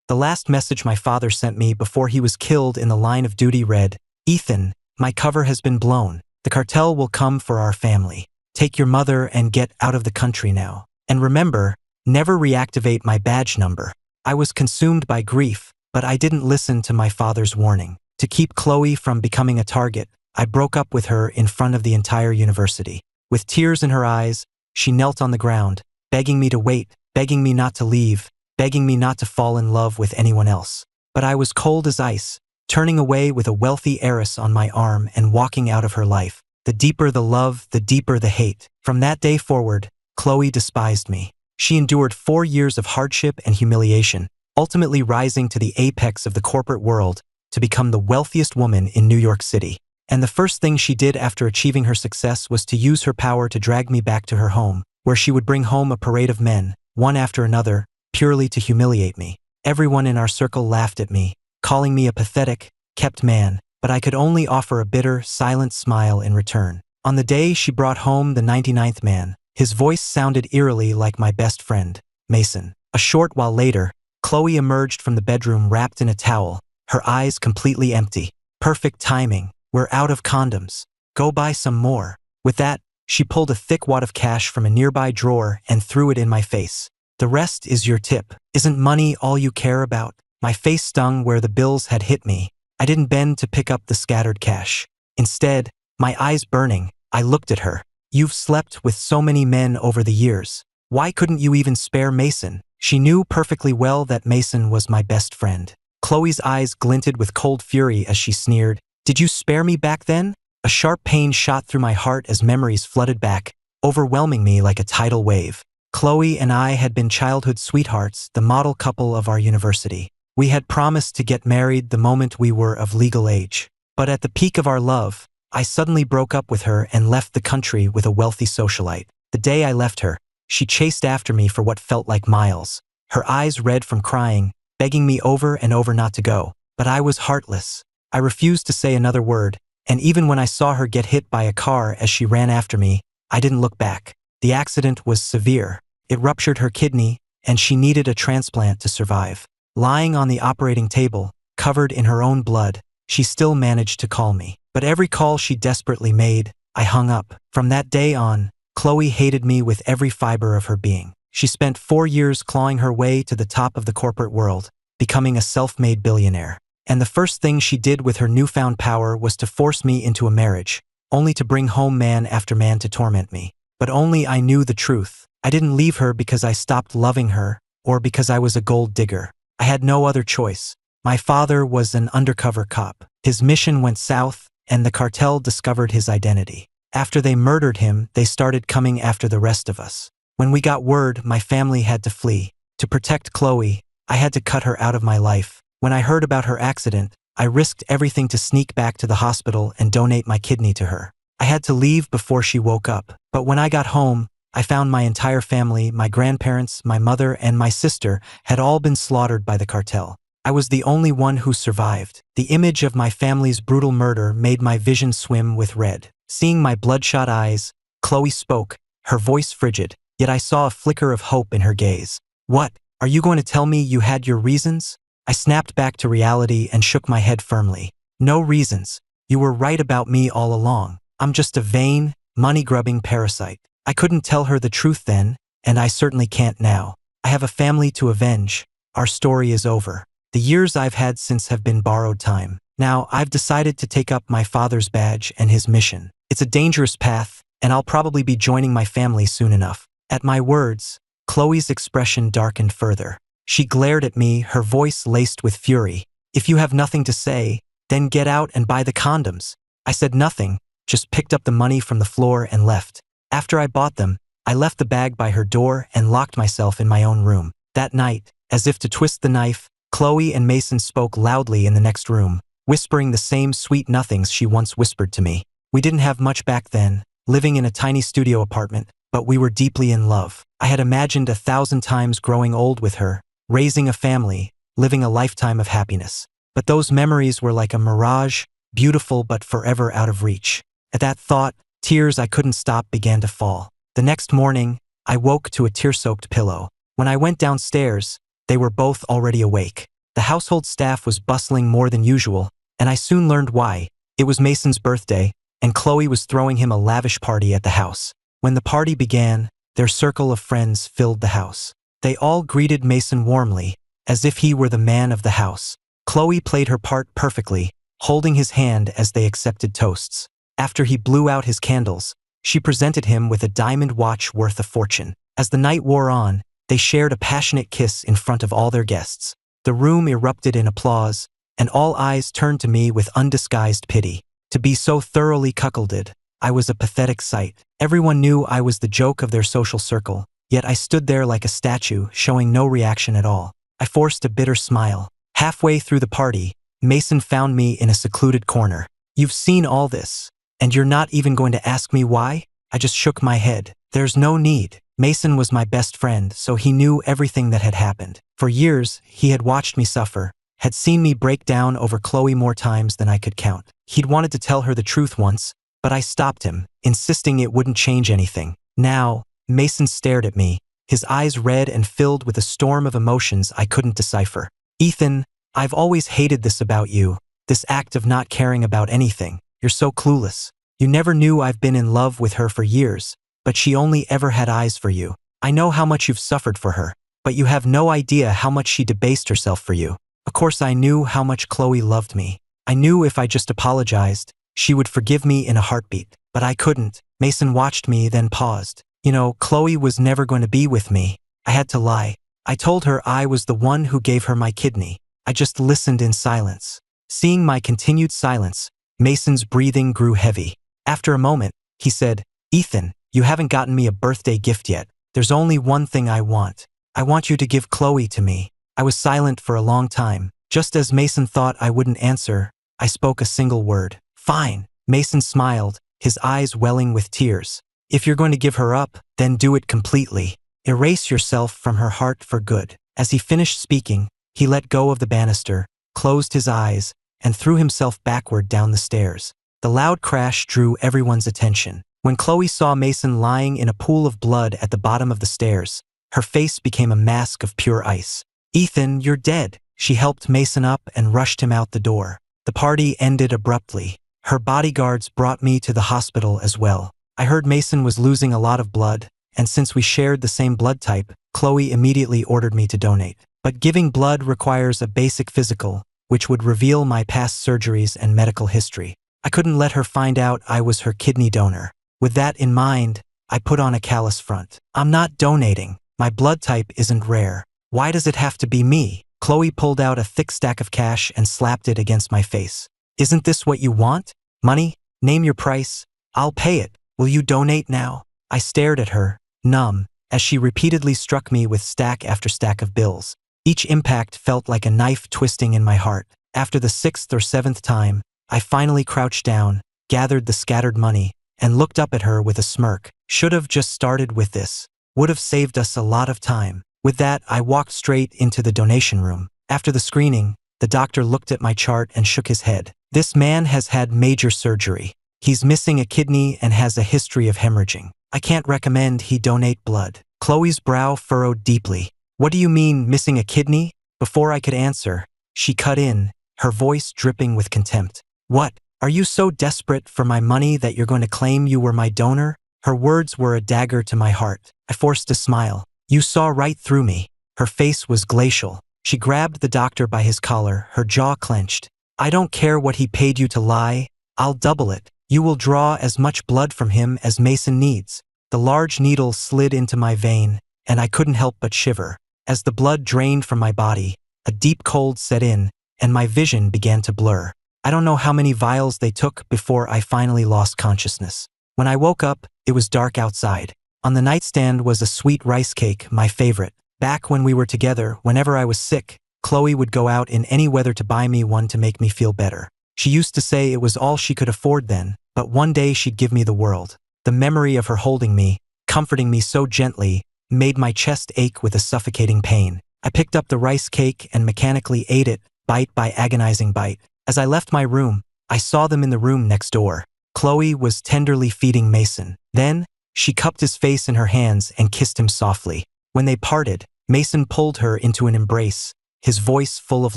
The last message my father sent me before he was killed in the line of duty read, "Ethan, my cover has been blown. The cartel will come for our family. Take your mother and get out of the country now. And remember, never reactivate my badge number." I was consumed by grief, but I didn't listen to my father's warning. To keep Chloe from becoming a target, I broke up with her in front of the entire university. With tears in her eyes, she knelt on the ground, begging me to wait, begging me not to leave, begging me not to fall in love with anyone else. But I was cold as ice, turning away with a wealthy heiress on my arm and walking out of her life. The deeper the love, the deeper the hate. From that day forward, Chloe despised me. She endured 4 years of hardship and humiliation, ultimately rising to the apex of the corporate world to become the wealthiest woman in New York City. And the first thing she did after achieving her success was to use her power to drag me back to her home, where she would bring home a parade of men, one after another, purely to humiliate me. Everyone in our circle laughed at me, calling me a pathetic, kept man, but I could only offer a bitter, silent smile in return. On the day she brought home the 99th man, his voice sounded eerily like my best friend, Mason. A short while later, Chloe emerged from the bedroom wrapped in a towel, her eyes completely empty. Perfect timing. "We're out of condoms. Go buy some more." With that, she pulled a thick wad of cash from a nearby drawer and threw it in my face. "The rest is your tip. Isn't money all you care about?" My face stung where the bills had hit me. I didn't bend to pick up the scattered cash. Instead, my eyes burning, I looked at her. "You've slept with so many men over the years. Why couldn't you even spare Mason?" She knew perfectly well that Mason was my best friend. Chloe's eyes glinted with cold fury as she sneered, "Did you spare me back then?" A sharp pain shot through my heart as memories flooded back, overwhelming me like a tidal wave. Chloe and I had been childhood sweethearts, the model couple of our university. We had promised to get married the moment we were of legal age. But at the peak of our love, I suddenly broke up with her and left the country with a wealthy socialite. The day I left her, she chased after me for what felt like miles, her eyes red from crying, begging me over and over not to go. But I was heartless. I refused to say another word, and even when I saw her get hit by a car as she ran after me, I didn't look back. The accident was severe. It ruptured her kidney, and she needed a transplant to survive. Lying on the operating table, covered in her own blood, she still managed to call me. But every call she desperately made, I hung up. From that day on, Chloe hated me with every fiber of her being. She spent 4 years clawing her way to the top of the corporate world, becoming a self-made billionaire. And the first thing she did with her newfound power was to force me into a marriage, only to bring home man after man to torment me. But only I knew the truth. I didn't leave her because I stopped loving her, or because I was a gold digger. I had no other choice. My father was an undercover cop. His mission went south, and the cartel discovered his identity. After they murdered him, they started coming after the rest of us. When we got word, my family had to flee. To protect Chloe, I had to cut her out of my life. When I heard about her accident, I risked everything to sneak back to the hospital and donate my kidney to her. I had to leave before she woke up. But when I got home, I found my entire family, my grandparents, my mother, and my sister had all been slaughtered by the cartel. I was the only one who survived. The image of my family's brutal murder made my vision swim with red. Seeing my bloodshot eyes, Chloe spoke, her voice frigid, yet I saw a flicker of hope in her gaze. "What? Are you going to tell me you had your reasons?" I snapped back to reality and shook my head firmly. "No reasons. You were right about me all along. I'm just a vain, money-grubbing parasite." I couldn't tell her the truth then, and I certainly can't now. I have a family to avenge. Our story is over. The years I've had since have been borrowed time. Now, I've decided to take up my father's badge and his mission. It's a dangerous path, and I'll probably be joining my family soon enough. At my words, Chloe's expression darkened further. She glared at me, her voice laced with fury. "If you have nothing to say, then get out and buy the condoms." I said nothing, just picked up the money from the floor and left. After I bought them, I left the bag by her door and locked myself in my own room. That night, as if to twist the knife, Chloe and Mason spoke loudly in the next room, whispering the same sweet nothings she once whispered to me. We didn't have much back then, living in a tiny studio apartment, but we were deeply in love. I had imagined 1,000 times growing old with her, raising a family, living a lifetime of happiness. But those memories were like a mirage, beautiful but forever out of reach. At that thought, tears I couldn't stop began to fall. The next morning, I woke to a tear-soaked pillow. When I went downstairs, they were both already awake. The household staff was bustling more than usual, and I soon learned why. It was Mason's birthday, and Chloe was throwing him a lavish party at the house. When the party began, their circle of friends filled the house. They all greeted Mason warmly, as if he were the man of the house. Chloe played her part perfectly, holding his hand as they accepted toasts. After he blew out his candles, she presented him with a diamond watch worth a fortune. As the night wore on, they shared a passionate kiss in front of all their guests. The room erupted in applause, and all eyes turned to me with undisguised pity. To be so thoroughly cuckolded, I was a pathetic sight. Everyone knew I was the joke of their social circle, yet I stood there like a statue, showing no reaction at all. I forced a bitter smile. Halfway through the party, Mason found me in a secluded corner. "You've seen all this, and you're not even going to ask me why?" I just shook my head. There's no need. Mason was my best friend, so he knew everything that had happened. For years, he had watched me suffer, had seen me break down over Chloe more times than I could count. He'd wanted to tell her the truth once, but I stopped him, insisting it wouldn't change anything. Now, Mason stared at me, his eyes red and filled with a storm of emotions I couldn't decipher. "Ethan, I've always hated this about you, this act of not caring about anything. You're so clueless. You never knew I've been in love with her for years, but she only ever had eyes for you. I know how much you've suffered for her, but you have no idea how much she debased herself for you. Of course I knew how much Chloe loved me. I knew if I just apologized, she would forgive me in a heartbeat, but I couldn't." Mason watched me, then paused. "You know, Chloe was never going to be with me. I had to lie. I told her I was the one who gave her my kidney. I just listened in silence." Seeing my continued silence, Mason's breathing grew heavy. After a moment, he said, "Ethan, you haven't gotten me a birthday gift yet. There's only one thing I want. I want you to give Chloe to me." I was silent for a long time. Just as Mason thought I wouldn't answer, I spoke a single word. "Fine." Mason smiled, his eyes welling with tears. "If you're going to give her up, then do it completely. Erase yourself from her heart for good." As he finished speaking, he let go of the banister, closed his eyes, and threw himself backward down the stairs. The loud crash drew everyone's attention. When Chloe saw Mason lying in a pool of blood at the bottom of the stairs, her face became a mask of pure ice. "Ethan, you're dead." She helped Mason up and rushed him out the door. The party ended abruptly. Her bodyguards brought me to the hospital as well. I heard Mason was losing a lot of blood, and since we shared the same blood type, Chloe immediately ordered me to donate. But giving blood requires a basic physical, which would reveal my past surgeries and medical history. I couldn't let her find out I was her kidney donor. With that in mind, I put on a callous front. "I'm not donating. My blood type isn't rare. Why does it have to be me?" Chloe pulled out a thick stack of cash and slapped it against my face. "Isn't this what you want? Money? Name your price. I'll pay it. Will you donate now?" I stared at her, numb, as she repeatedly struck me with stack after stack of bills. Each impact felt like a knife twisting in my heart. After the 6th or 7th time, I finally crouched down, gathered the scattered money, and looked up at her with a smirk. "Should have just started with this. Would have saved us a lot of time." With that, I walked straight into the donation room. After the screening, the doctor looked at my chart and shook his head. "This man has had major surgery. He's missing a kidney and has a history of hemorrhaging. I can't recommend he donate blood." Chloe's brow furrowed deeply. "What do you mean, missing a kidney?" Before I could answer, she cut in, her voice dripping with contempt. "What? Are you so desperate for my money that you're going to claim you were my donor?" Her words were a dagger to my heart. I forced a smile. "You saw right through me." Her face was glacial. She grabbed the doctor by his collar, her jaw clenched. "I don't care what he paid you to lie. I'll double it. You will draw as much blood from him as Mason needs." The large needle slid into my vein, and I couldn't help but shiver. As the blood drained from my body, a deep cold set in, and my vision began to blur. I don't know how many vials they took before I finally lost consciousness. When I woke up, it was dark outside. On the nightstand was a sweet rice cake, my favorite. Back when we were together, whenever I was sick, Chloe would go out in any weather to buy me one to make me feel better. She used to say it was all she could afford then, but one day she'd give me the world. The memory of her holding me, comforting me so gently, made my chest ache with a suffocating pain. I picked up the rice cake and mechanically ate it, bite by agonizing bite. As I left my room, I saw them in the room next door. Chloe was tenderly feeding Mason. Then, she cupped his face in her hands and kissed him softly. When they parted, Mason pulled her into an embrace, his voice full of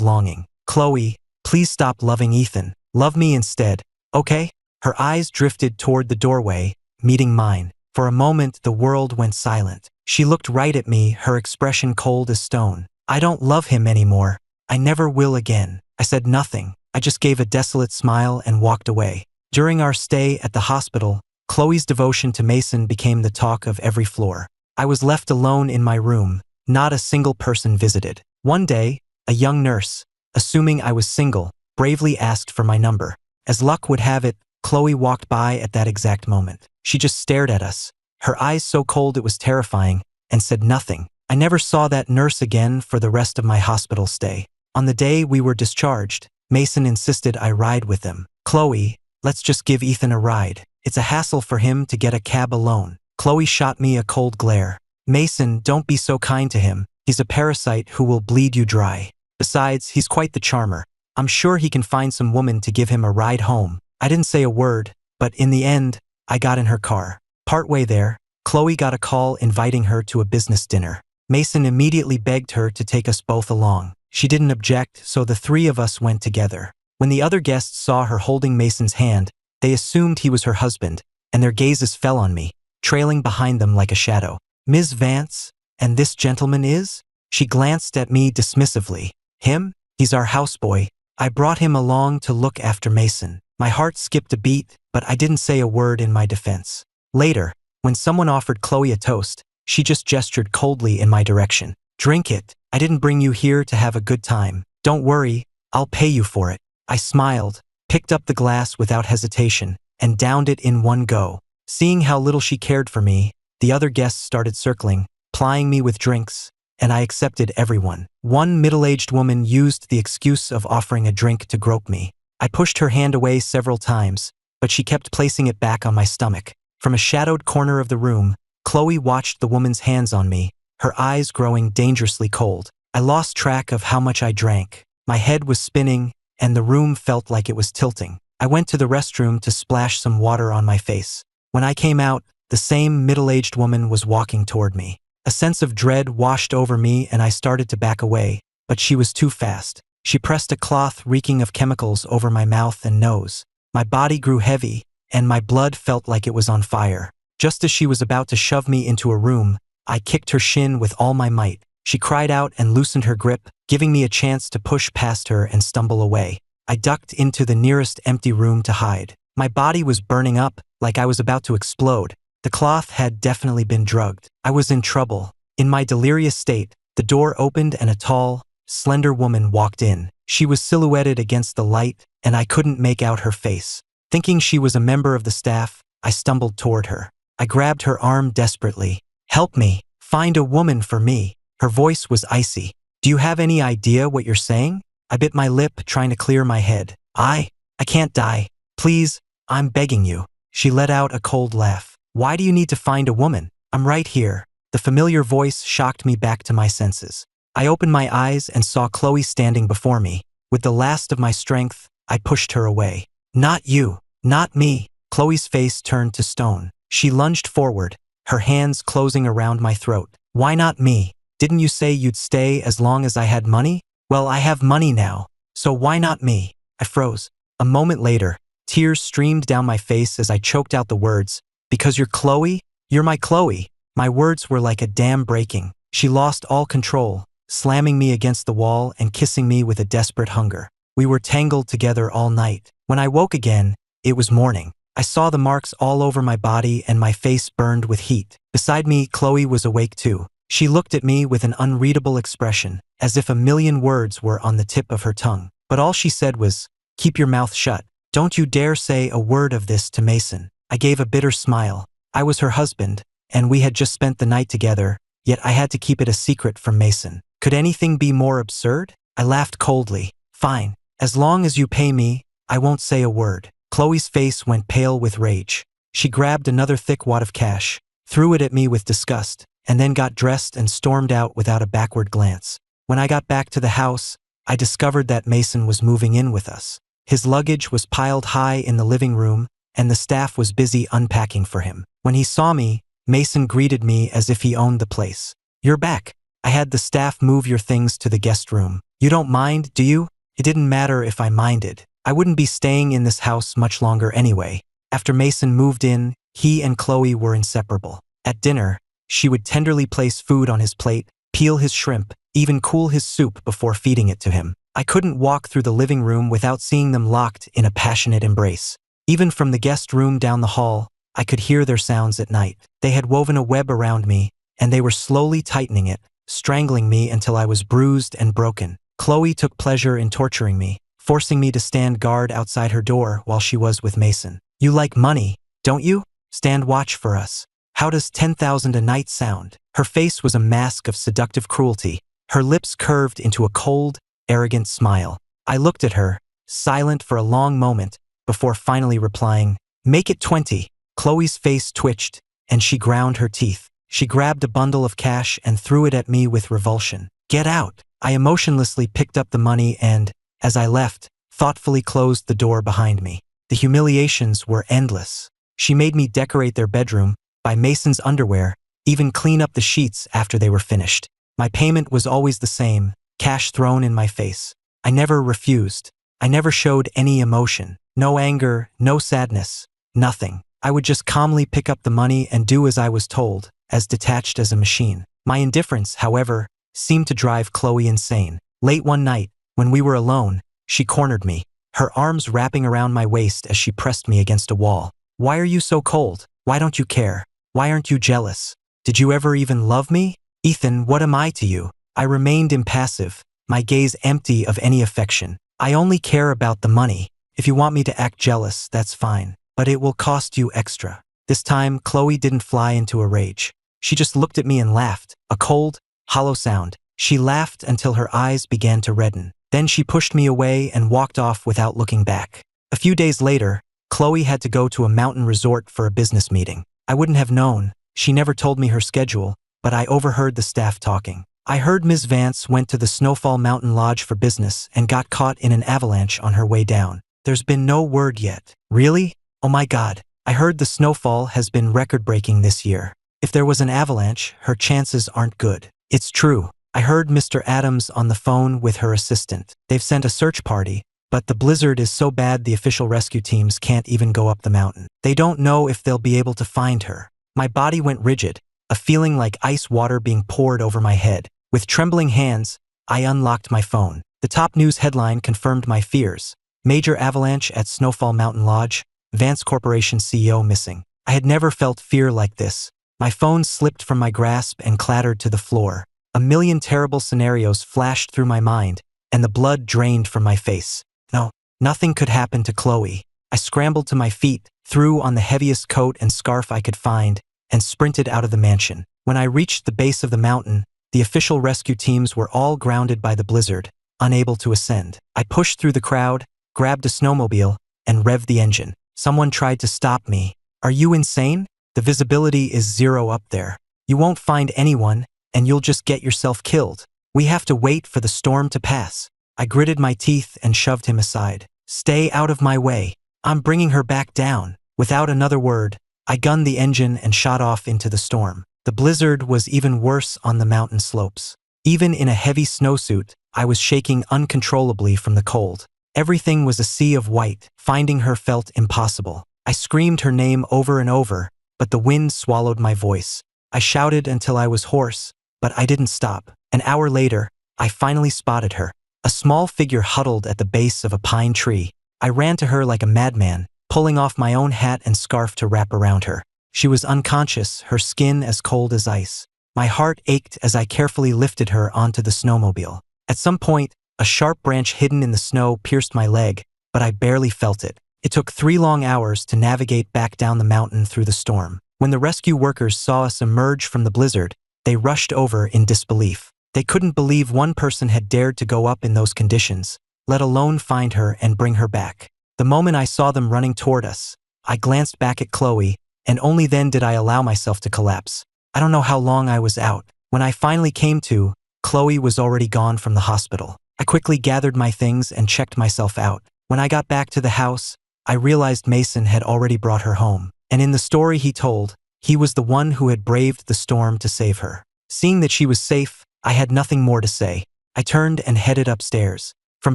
longing. Chloe, please stop loving Ethan. Love me instead, okay? Her eyes drifted toward the doorway, meeting mine. For a moment, the world went silent. She looked right at me, her expression cold as stone. I don't love him anymore. I never will again. I said nothing. I just gave a desolate smile and walked away. During our stay at the hospital, Chloe's devotion to Mason became the talk of every floor. I was left alone in my room. Not a single person visited. One day, a young nurse, assuming I was single, bravely asked for my number. As luck would have it, Chloe walked by at that exact moment. She just stared at us, her eyes so cold it was terrifying, and said nothing. I never saw that nurse again for the rest of my hospital stay. On the day we were discharged, Mason insisted I ride with them. Chloe, let's just give Ethan a ride. It's a hassle for him to get a cab alone. Chloe shot me a cold glare. Mason, don't be so kind to him. He's a parasite who will bleed you dry. Besides, he's quite the charmer. I'm sure he can find some woman to give him a ride home. I didn't say a word, but in the end, I got in her car. Partway there, Chloe got a call inviting her to a business dinner. Mason immediately begged her to take us both along. She didn't object, so the three of us went together. When the other guests saw her holding Mason's hand, they assumed he was her husband, and their gazes fell on me, trailing behind them like a shadow. Ms. Vance, and this gentleman is? She glanced at me dismissively. Him? He's our houseboy. I brought him along to look after Mason. My heart skipped a beat, but I didn't say a word in my defense. Later, when someone offered Chloe a toast, she just gestured coldly in my direction. Drink it. I didn't bring you here to have a good time. Don't worry, I'll pay you for it. I smiled, picked up the glass without hesitation, and downed it in one go. Seeing how little she cared for me, the other guests started circling, plying me with drinks, and I accepted everyone. One middle-aged woman used the excuse of offering a drink to grope me. I pushed her hand away several times, but she kept placing it back on my stomach. From a shadowed corner of the room, Chloe watched the woman's hands on me, her eyes growing dangerously cold. I lost track of how much I drank. My head was spinning, and the room felt like it was tilting. I went to the restroom to splash some water on my face. When I came out, the same middle-aged woman was walking toward me. A sense of dread washed over me and I started to back away, but she was too fast. She pressed a cloth reeking of chemicals over my mouth and nose. My body grew heavy, and my blood felt like it was on fire. Just as she was about to shove me into a room, I kicked her shin with all my might. She cried out and loosened her grip, giving me a chance to push past her and stumble away. I ducked into the nearest empty room to hide. My body was burning up, like I was about to explode. The cloth had definitely been drugged. I was in trouble. In my delirious state, the door opened and a tall, slender woman walked in. She was silhouetted against the light, and I couldn't make out her face. Thinking she was a member of the staff, I stumbled toward her. I grabbed her arm desperately. Help me. Find a woman for me. Her voice was icy. Do you have any idea what you're saying? I bit my lip, trying to clear my head. I can't die. Please, I'm begging you. She let out a cold laugh. Why do you need to find a woman? I'm right here. The familiar voice shocked me back to my senses. I opened my eyes and saw Chloe standing before me. With the last of my strength, I pushed her away. Not you. Not me. Chloe's face turned to stone. She lunged forward, her hands closing around my throat. Why not me? Didn't you say you'd stay as long as I had money? Well, I have money now, so why not me? I froze. A moment later, tears streamed down my face as I choked out the words, because you're Chloe? You're my Chloe. My words were like a dam breaking. She lost all control, slamming me against the wall and kissing me with a desperate hunger. We were tangled together all night. When I woke again, it was morning. I saw the marks all over my body and my face burned with heat. Beside me, Chloe was awake too. She looked at me with an unreadable expression, as if a million words were on the tip of her tongue. But all she said was, "Keep your mouth shut. Don't you dare say a word of this to Mason." I gave a bitter smile. I was her husband, and we had just spent the night together, yet I had to keep it a secret from Mason. Could anything be more absurd? I laughed coldly. Fine. As long as you pay me, I won't say a word. Chloe's face went pale with rage. She grabbed another thick wad of cash, threw it at me with disgust, and then got dressed and stormed out without a backward glance. When I got back to the house, I discovered that Mason was moving in with us. His luggage was piled high in the living room, and the staff was busy unpacking for him. When he saw me, Mason greeted me as if he owned the place. "You're back. I had the staff move your things to the guest room. You don't mind, do you? It didn't matter if I minded. I wouldn't be staying in this house much longer anyway. After Mason moved in, he and Chloe were inseparable. At dinner, she would tenderly place food on his plate, peel his shrimp, even cool his soup before feeding it to him. I couldn't walk through the living room without seeing them locked in a passionate embrace. Even from the guest room down the hall, I could hear their sounds at night. They had woven a web around me, and they were slowly tightening it, strangling me until I was bruised and broken. Chloe took pleasure in torturing me, forcing me to stand guard outside her door while she was with Mason. You like money, don't you? Stand watch for us. How does 10,000 a night sound? Her face was a mask of seductive cruelty. Her lips curved into a cold, arrogant smile. I looked at her, silent for a long moment, before finally replying, "Make it 20. Chloe's face twitched, and she ground her teeth. She grabbed a bundle of cash and threw it at me with revulsion. Get out! I emotionlessly picked up the money and, as I left, thoughtfully closed the door behind me. The humiliations were endless. She made me decorate their bedroom, buy Mason's underwear, even clean up the sheets after they were finished. My payment was always the same, cash thrown in my face. I never refused. I never showed any emotion. No anger, no sadness, nothing. I would just calmly pick up the money and do as I was told, as detached as a machine. My indifference, however, seemed to drive Chloe insane. Late one night, when we were alone, she cornered me, her arms wrapping around my waist as she pressed me against a wall. Why are you so cold? Why don't you care? Why aren't you jealous? Did you ever even love me? Ethan, what am I to you? I remained impassive, my gaze empty of any affection. I only care about the money. If you want me to act jealous, that's fine, but it will cost you extra. This time, Chloe didn't fly into a rage. She just looked at me and laughed, a cold, hollow sound. She laughed until her eyes began to redden. Then she pushed me away and walked off without looking back. A few days later, Chloe had to go to a mountain resort for a business meeting. I wouldn't have known. She never told me her schedule, but I overheard the staff talking. I heard Ms. Vance went to the Snowfall Mountain Lodge for business and got caught in an avalanche on her way down. There's been no word yet. Really? Oh my God. I heard the snowfall has been record-breaking this year. If there was an avalanche, her chances aren't good. It's true. I heard Mr. Adams on the phone with her assistant. They've sent a search party, but the blizzard is so bad the official rescue teams can't even go up the mountain. They don't know if they'll be able to find her. My body went rigid, a feeling like ice water being poured over my head. With trembling hands, I unlocked my phone. The top news headline confirmed my fears. Major avalanche at Snowfall Mountain Lodge, Vance Corporation CEO missing. I had never felt fear like this. My phone slipped from my grasp and clattered to the floor. A million terrible scenarios flashed through my mind, and the blood drained from my face. No, nothing could happen to Chloe. I scrambled to my feet, threw on the heaviest coat and scarf I could find, and sprinted out of the mansion. When I reached the base of the mountain, the official rescue teams were all grounded by the blizzard, unable to ascend. I pushed through the crowd, grabbed a snowmobile, and revved the engine. Someone tried to stop me. Are you insane? The visibility is zero up there. You won't find anyone, and you'll just get yourself killed. We have to wait for the storm to pass. I gritted my teeth and shoved him aside. Stay out of my way. I'm bringing her back down. Without another word, I gunned the engine and shot off into the storm. The blizzard was even worse on the mountain slopes. Even in a heavy snowsuit, I was shaking uncontrollably from the cold. Everything was a sea of white. Finding her felt impossible. I screamed her name over and over, but the wind swallowed my voice. I shouted until I was hoarse, but I didn't stop. An hour later, I finally spotted her. A small figure huddled at the base of a pine tree. I ran to her like a madman, pulling off my own hat and scarf to wrap around her. She was unconscious, her skin as cold as ice. My heart ached as I carefully lifted her onto the snowmobile. At some point, a sharp branch hidden in the snow pierced my leg, but I barely felt it. It took 3 long hours to navigate back down the mountain through the storm. When the rescue workers saw us emerge from the blizzard, they rushed over in disbelief. They couldn't believe one person had dared to go up in those conditions, let alone find her and bring her back. The moment I saw them running toward us, I glanced back at Chloe, and only then did I allow myself to collapse. I don't know how long I was out. When I finally came to, Chloe was already gone from the hospital. I quickly gathered my things and checked myself out. When I got back to the house, I realized Mason had already brought her home. And in the story he told, he was the one who had braved the storm to save her. Seeing that she was safe, I had nothing more to say. I turned and headed upstairs. From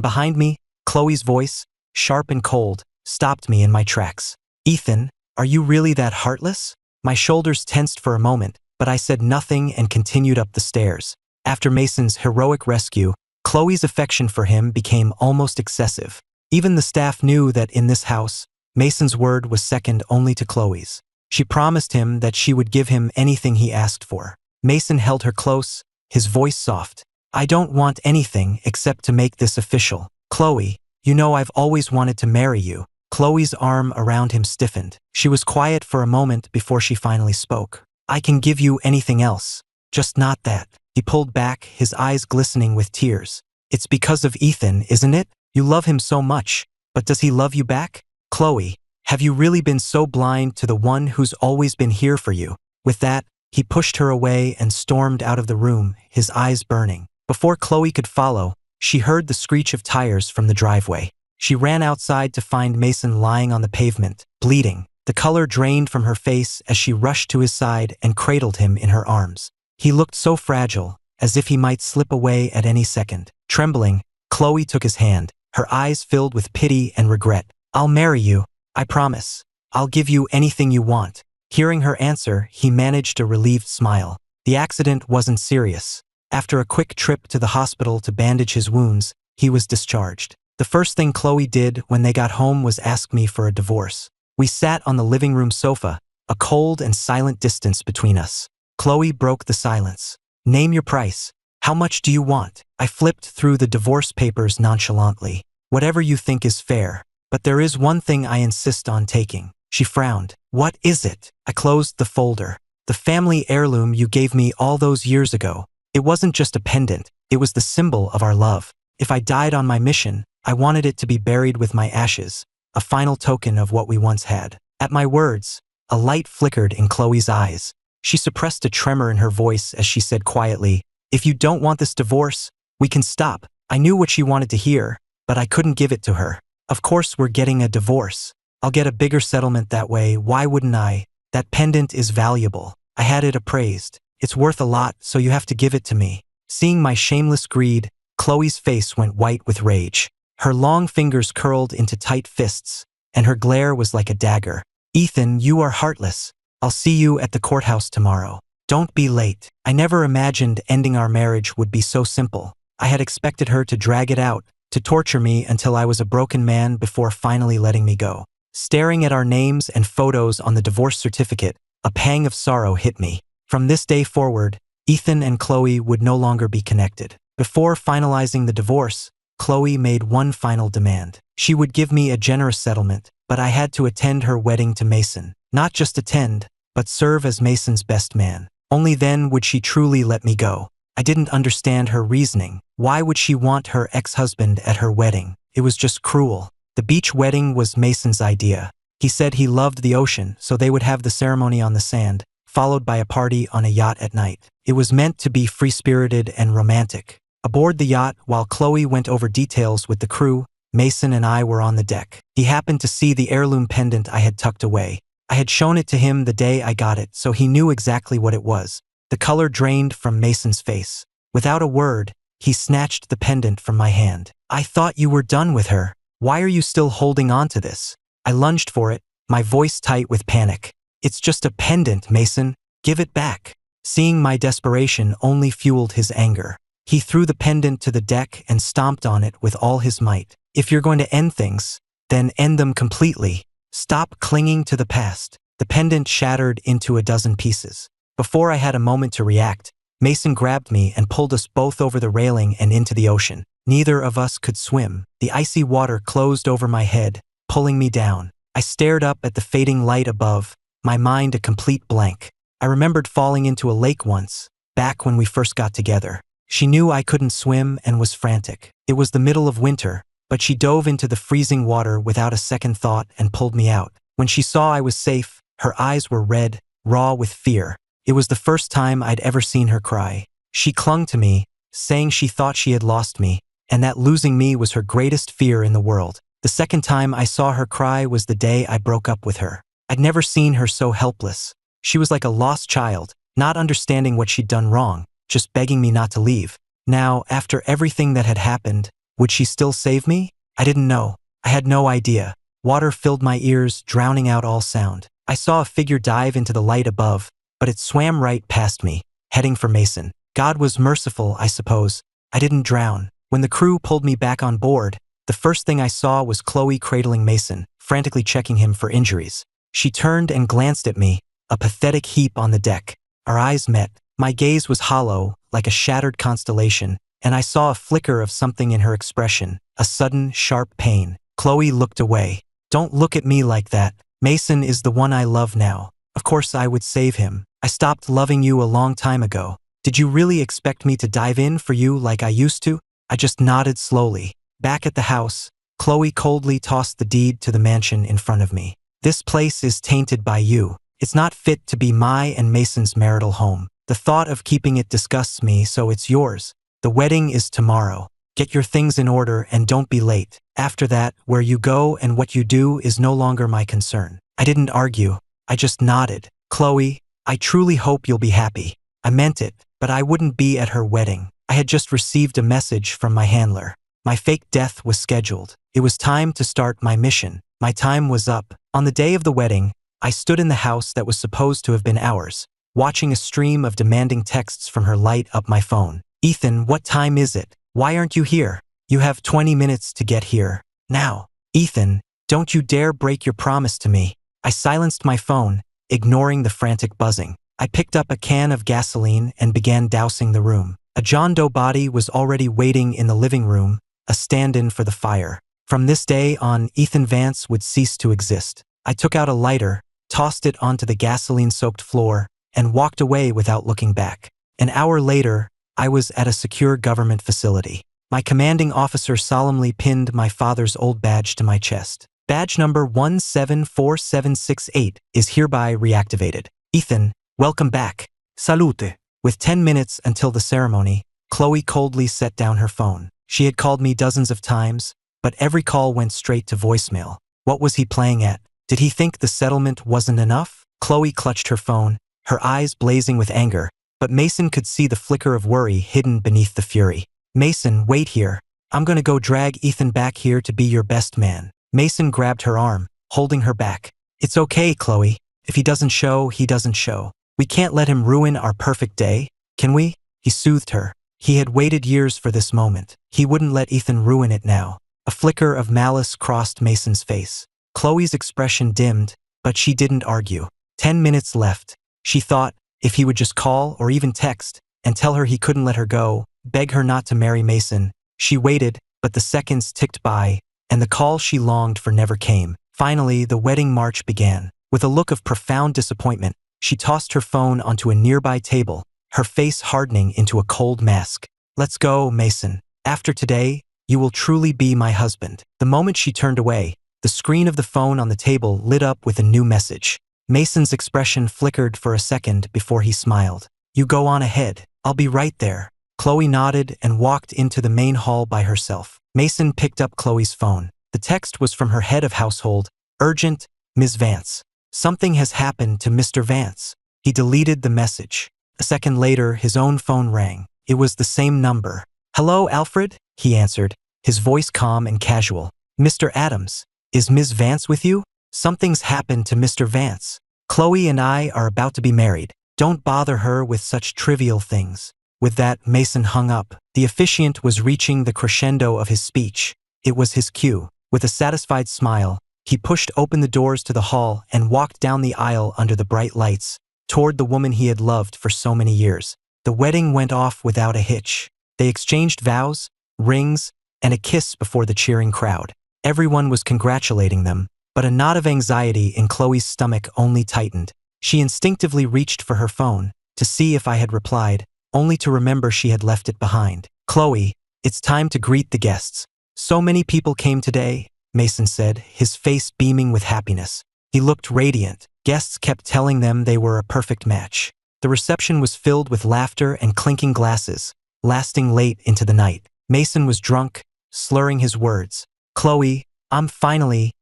behind me, Chloe's voice, sharp and cold, stopped me in my tracks. Ethan, are you really that heartless? My shoulders tensed for a moment, but I said nothing and continued up the stairs. After Mason's heroic rescue, Chloe's affection for him became almost excessive. Even the staff knew that in this house, Mason's word was second only to Chloe's. She promised him that she would give him anything he asked for. Mason held her close, his voice soft. I don't want anything except to make this official. Chloe, you know I've always wanted to marry you. Chloe's arm around him stiffened. She was quiet for a moment before she finally spoke. I can give you anything else, just not that. He pulled back, his eyes glistening with tears. It's because of Ethan, isn't it? You love him so much, but does he love you back? Chloe, have you really been so blind to the one who's always been here for you? With that, he pushed her away and stormed out of the room, his eyes burning. Before Chloe could follow, she heard the screech of tires from the driveway. She ran outside to find Mason lying on the pavement, bleeding. The color drained from her face as she rushed to his side and cradled him in her arms. He looked so fragile, as if he might slip away at any second. Trembling, Chloe took his hand, her eyes filled with pity and regret. I'll marry you, I promise. I'll give you anything you want. Hearing her answer, he managed a relieved smile. The accident wasn't serious. After a quick trip to the hospital to bandage his wounds, he was discharged. The first thing Chloe did when they got home was ask me for a divorce. We sat on the living room sofa, a cold and silent distance between us. Chloe broke the silence. Name your price. How much do you want? I flipped through the divorce papers nonchalantly. Whatever you think is fair. But there is one thing I insist on taking. She frowned. What is it? I closed the folder. The family heirloom you gave me all those years ago. It wasn't just a pendant, it was the symbol of our love. If I died on my mission, I wanted it to be buried with my ashes, a final token of what we once had. At my words, a light flickered in Chloe's eyes. She suppressed a tremor in her voice as she said quietly, if you don't want this divorce, we can stop. I knew what she wanted to hear, but I couldn't give it to her. Of course we're getting a divorce. I'll get a bigger settlement that way, why wouldn't I? That pendant is valuable. I had it appraised. It's worth a lot, so you have to give it to me. Seeing my shameless greed, Chloe's face went white with rage. Her long fingers curled into tight fists, and her glare was like a dagger. Ethan, you are heartless. I'll see you at the courthouse tomorrow. Don't be late. I never imagined ending our marriage would be so simple. I had expected her to drag it out, to torture me until I was a broken man before finally letting me go. Staring at our names and photos on the divorce certificate, a pang of sorrow hit me. From this day forward, Ethan and Chloe would no longer be connected. Before finalizing the divorce, Chloe made one final demand. She would give me a generous settlement, but I had to attend her wedding to Mason. Not just attend, but serve as Mason's best man. Only then would she truly let me go. I didn't understand her reasoning. Why would she want her ex-husband at her wedding? It was just cruel. The beach wedding was Mason's idea. He said he loved the ocean, so they would have the ceremony on the sand, followed by a party on a yacht at night. It was meant to be free-spirited and romantic. Aboard the yacht, while Chloe went over details with the crew, Mason and I were on the deck. He happened to see the heirloom pendant I had tucked away. I had shown it to him the day I got it, so he knew exactly what it was. The color drained from Mason's face. Without a word, he snatched the pendant from my hand. I thought you were done with her. Why are you still holding on to this? I lunged for it, my voice tight with panic. It's just a pendant, Mason. Give it back. Seeing my desperation only fueled his anger. He threw the pendant to the deck and stomped on it with all his might. If you're going to end things, then end them completely. Stop clinging to the past. The pendant shattered into a dozen pieces. Before I had a moment to react, Mason grabbed me and pulled us both over the railing and into the ocean. Neither of us could swim. The icy water closed over my head, pulling me down. I stared up at the fading light above, my mind a complete blank. I remembered falling into a lake once, back when we first got together. She knew I couldn't swim and was frantic. It was the middle of winter, but she dove into the freezing water without a second thought and pulled me out. When she saw I was safe, her eyes were red, raw with fear. It was the first time I'd ever seen her cry. She clung to me, saying she thought she had lost me, and that losing me was her greatest fear in the world. The second time I saw her cry was the day I broke up with her. I'd never seen her so helpless. She was like a lost child, not understanding what she'd done wrong. just begging me not to leave. Now, after everything that had happened, would she still save me? I didn't know. I had no idea. Water filled my ears, drowning out all sound. I saw a figure dive into the light above, but it swam right past me, heading for Mason. God was merciful, I suppose. I didn't drown. When the crew pulled me back on board, the first thing I saw was Chloe cradling Mason, frantically checking him for injuries. She turned and glanced at me, a pathetic heap on the deck. Our eyes met. My gaze was hollow, like a shattered constellation, and I saw a flicker of something in her expression, a sudden, sharp pain. Chloe looked away. Don't look at me like that. Mason is the one I love now. Of course I would save him. I stopped loving you a long time ago. Did you really expect me to dive in for you like I used to? I just nodded slowly. Back at the house, Chloe coldly tossed the deed to the mansion in front of me. This place is tainted by you. It's not fit to be my and Mason's marital home. The thought of keeping it disgusts me, so it's yours. The wedding is tomorrow. Get your things in order and don't be late. After that, where you go and what you do is no longer my concern. I didn't argue. I just nodded. Chloe, I truly hope you'll be happy. I meant it, but I wouldn't be at her wedding. I had just received a message from my handler. My fake death was scheduled. It was time to start my mission. My time was up. On the day of the wedding, I stood in the house that was supposed to have been ours, watching a stream of demanding texts from her light up my phone. Ethan, what time is it? Why aren't you here? You have 20 minutes to get here. Now. Ethan, don't you dare break your promise to me. I silenced my phone, ignoring the frantic buzzing. I picked up a can of gasoline and began dousing the room. A John Doe body was already waiting in the living room, a stand-in for the fire. From this day on, Ethan Vance would cease to exist. I took out a lighter, tossed it onto the gasoline-soaked floor, and walked away without looking back. An hour later, I was at a secure government facility. My commanding officer solemnly pinned my father's old badge to my chest. Badge number 174768 is hereby reactivated. Ethan, welcome back. Salute. With 10 minutes until the ceremony, Chloe coldly set down her phone. She had called me dozens of times, but every call went straight to voicemail. What was he playing at? Did he think the settlement wasn't enough? Chloe clutched her phone, her eyes blazing with anger, but Mason could see the flicker of worry hidden beneath the fury. Mason, wait here. I'm gonna go drag Ethan back here to be your best man. Mason grabbed her arm, holding her back. It's okay, Chloe. If he doesn't show, he doesn't show. We can't let him ruin our perfect day, can we? He soothed her. He had waited years for this moment. He wouldn't let Ethan ruin it now. A flicker of malice crossed Mason's face. Chloe's expression dimmed, but she didn't argue. 10 minutes left. She thought, if he would just call or even text and tell her he couldn't let her go, beg her not to marry Mason. She waited, but the seconds ticked by, and the call she longed for never came. Finally, the wedding march began. With a look of profound disappointment, she tossed her phone onto a nearby table, her face hardening into a cold mask. Let's go, Mason. After today, you will truly be my husband. The moment she turned away, the screen of the phone on the table lit up with a new message. Mason's expression flickered for a second before he smiled. You go on ahead. I'll be right there. Chloe nodded and walked into the main hall by herself. Mason picked up Chloe's phone. The text was from her head of household. Urgent, Ms. Vance. Something has happened to Mr. Vance. He deleted the message. A second later, his own phone rang. It was the same number. Hello, Alfred? He answered, his voice calm and casual. Mr. Adams, is Ms. Vance with you? Something's happened to Mr. Vance. Chloe and I are about to be married. Don't bother her with such trivial things. With that, Mason hung up. The officiant was reaching the crescendo of his speech. It was his cue. With a satisfied smile, he pushed open the doors to the hall and walked down the aisle under the bright lights, toward the woman he had loved for so many years. The wedding went off without a hitch. They exchanged vows, rings, and a kiss before the cheering crowd. Everyone was congratulating them, but a knot of anxiety in Chloe's stomach only tightened. She instinctively reached for her phone to see if I had replied, only to remember she had left it behind. Chloe, it's time to greet the guests. So many people came today, Mason said, his face beaming with happiness. He looked radiant. Guests kept telling them they were a perfect match. The reception was filled with laughter and clinking glasses, lasting late into the night. Mason was drunk, slurring his words. Chloe, I'm finally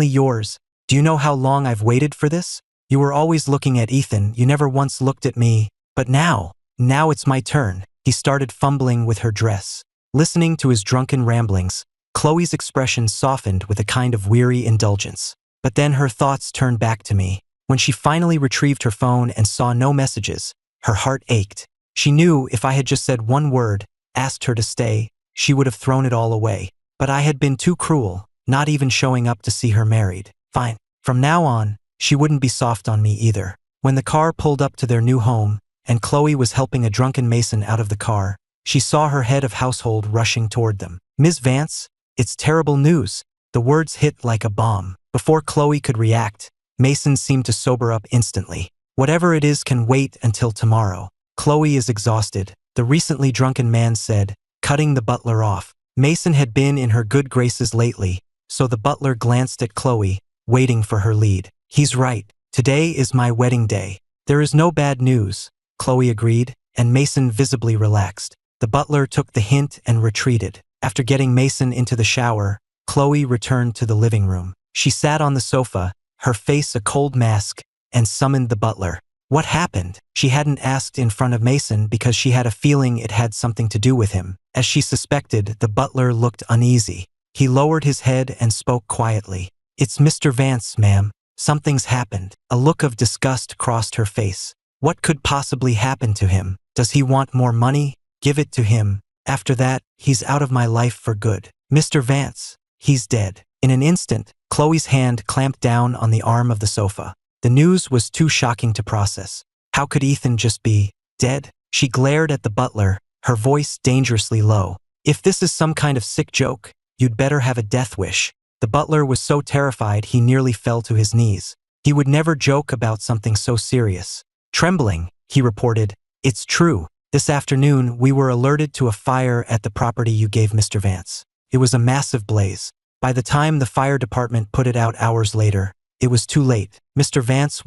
yours. Do you know how long I've waited for this? You were always looking at Ethan, you never once looked at me, but now, Now it's my turn. He started fumbling with her dress. Listening to his drunken ramblings, Chloe's expression softened with a kind of weary indulgence. But then her thoughts turned back to me. When she finally retrieved her phone and saw no messages, her heart ached. She knew if I had just said one word, asked her to stay, she would have thrown it all away. But I had been too cruel, not even showing up to see her married. Fine. From now on, she wouldn't be soft on me either. When the car pulled up to their new home, and Chloe was helping a drunken Mason out of the car, she saw her head of household rushing toward them. "Ms. Vance, it's terrible news." The words hit like a bomb. Before Chloe could react, Mason seemed to sober up instantly. "Whatever it is can wait until tomorrow. Chloe is exhausted," the recently drunken man said, cutting the butler off. Mason had been in her good graces lately, so the butler glanced at Chloe, waiting for her lead. "He's right. Today is my wedding day." "There is no bad news," Chloe agreed, and Mason visibly relaxed. The butler took the hint and retreated. After getting Mason into the shower, Chloe returned to the living room. She sat on the sofa, her face a cold mask, and summoned the butler. What happened? She hadn't asked in front of Mason because she had a feeling it had something to do with him. As she suspected, the butler looked uneasy. He lowered his head and spoke quietly. "It's Mr. Vance, ma'am. Something's happened." A look of disgust crossed her face. What could possibly happen to him? Does he want more money? Give it to him. After that, he's out of my life for good. "Mr. Vance, he's dead." In an instant, Chloe's hand clamped down on the arm of the sofa. The news was too shocking to process. How could Ethan just be dead? She glared at the butler, her voice dangerously low. "If this is some kind of sick joke, you'd better have a death wish." The butler was so terrified he nearly fell to his knees. He would never joke about something so serious. Trembling, he reported, "It's true. This afternoon we were alerted to a fire at the property you gave Mr. Vance. It was a massive blaze. By the time the fire department put it out hours later, it was too late. Mr. Vance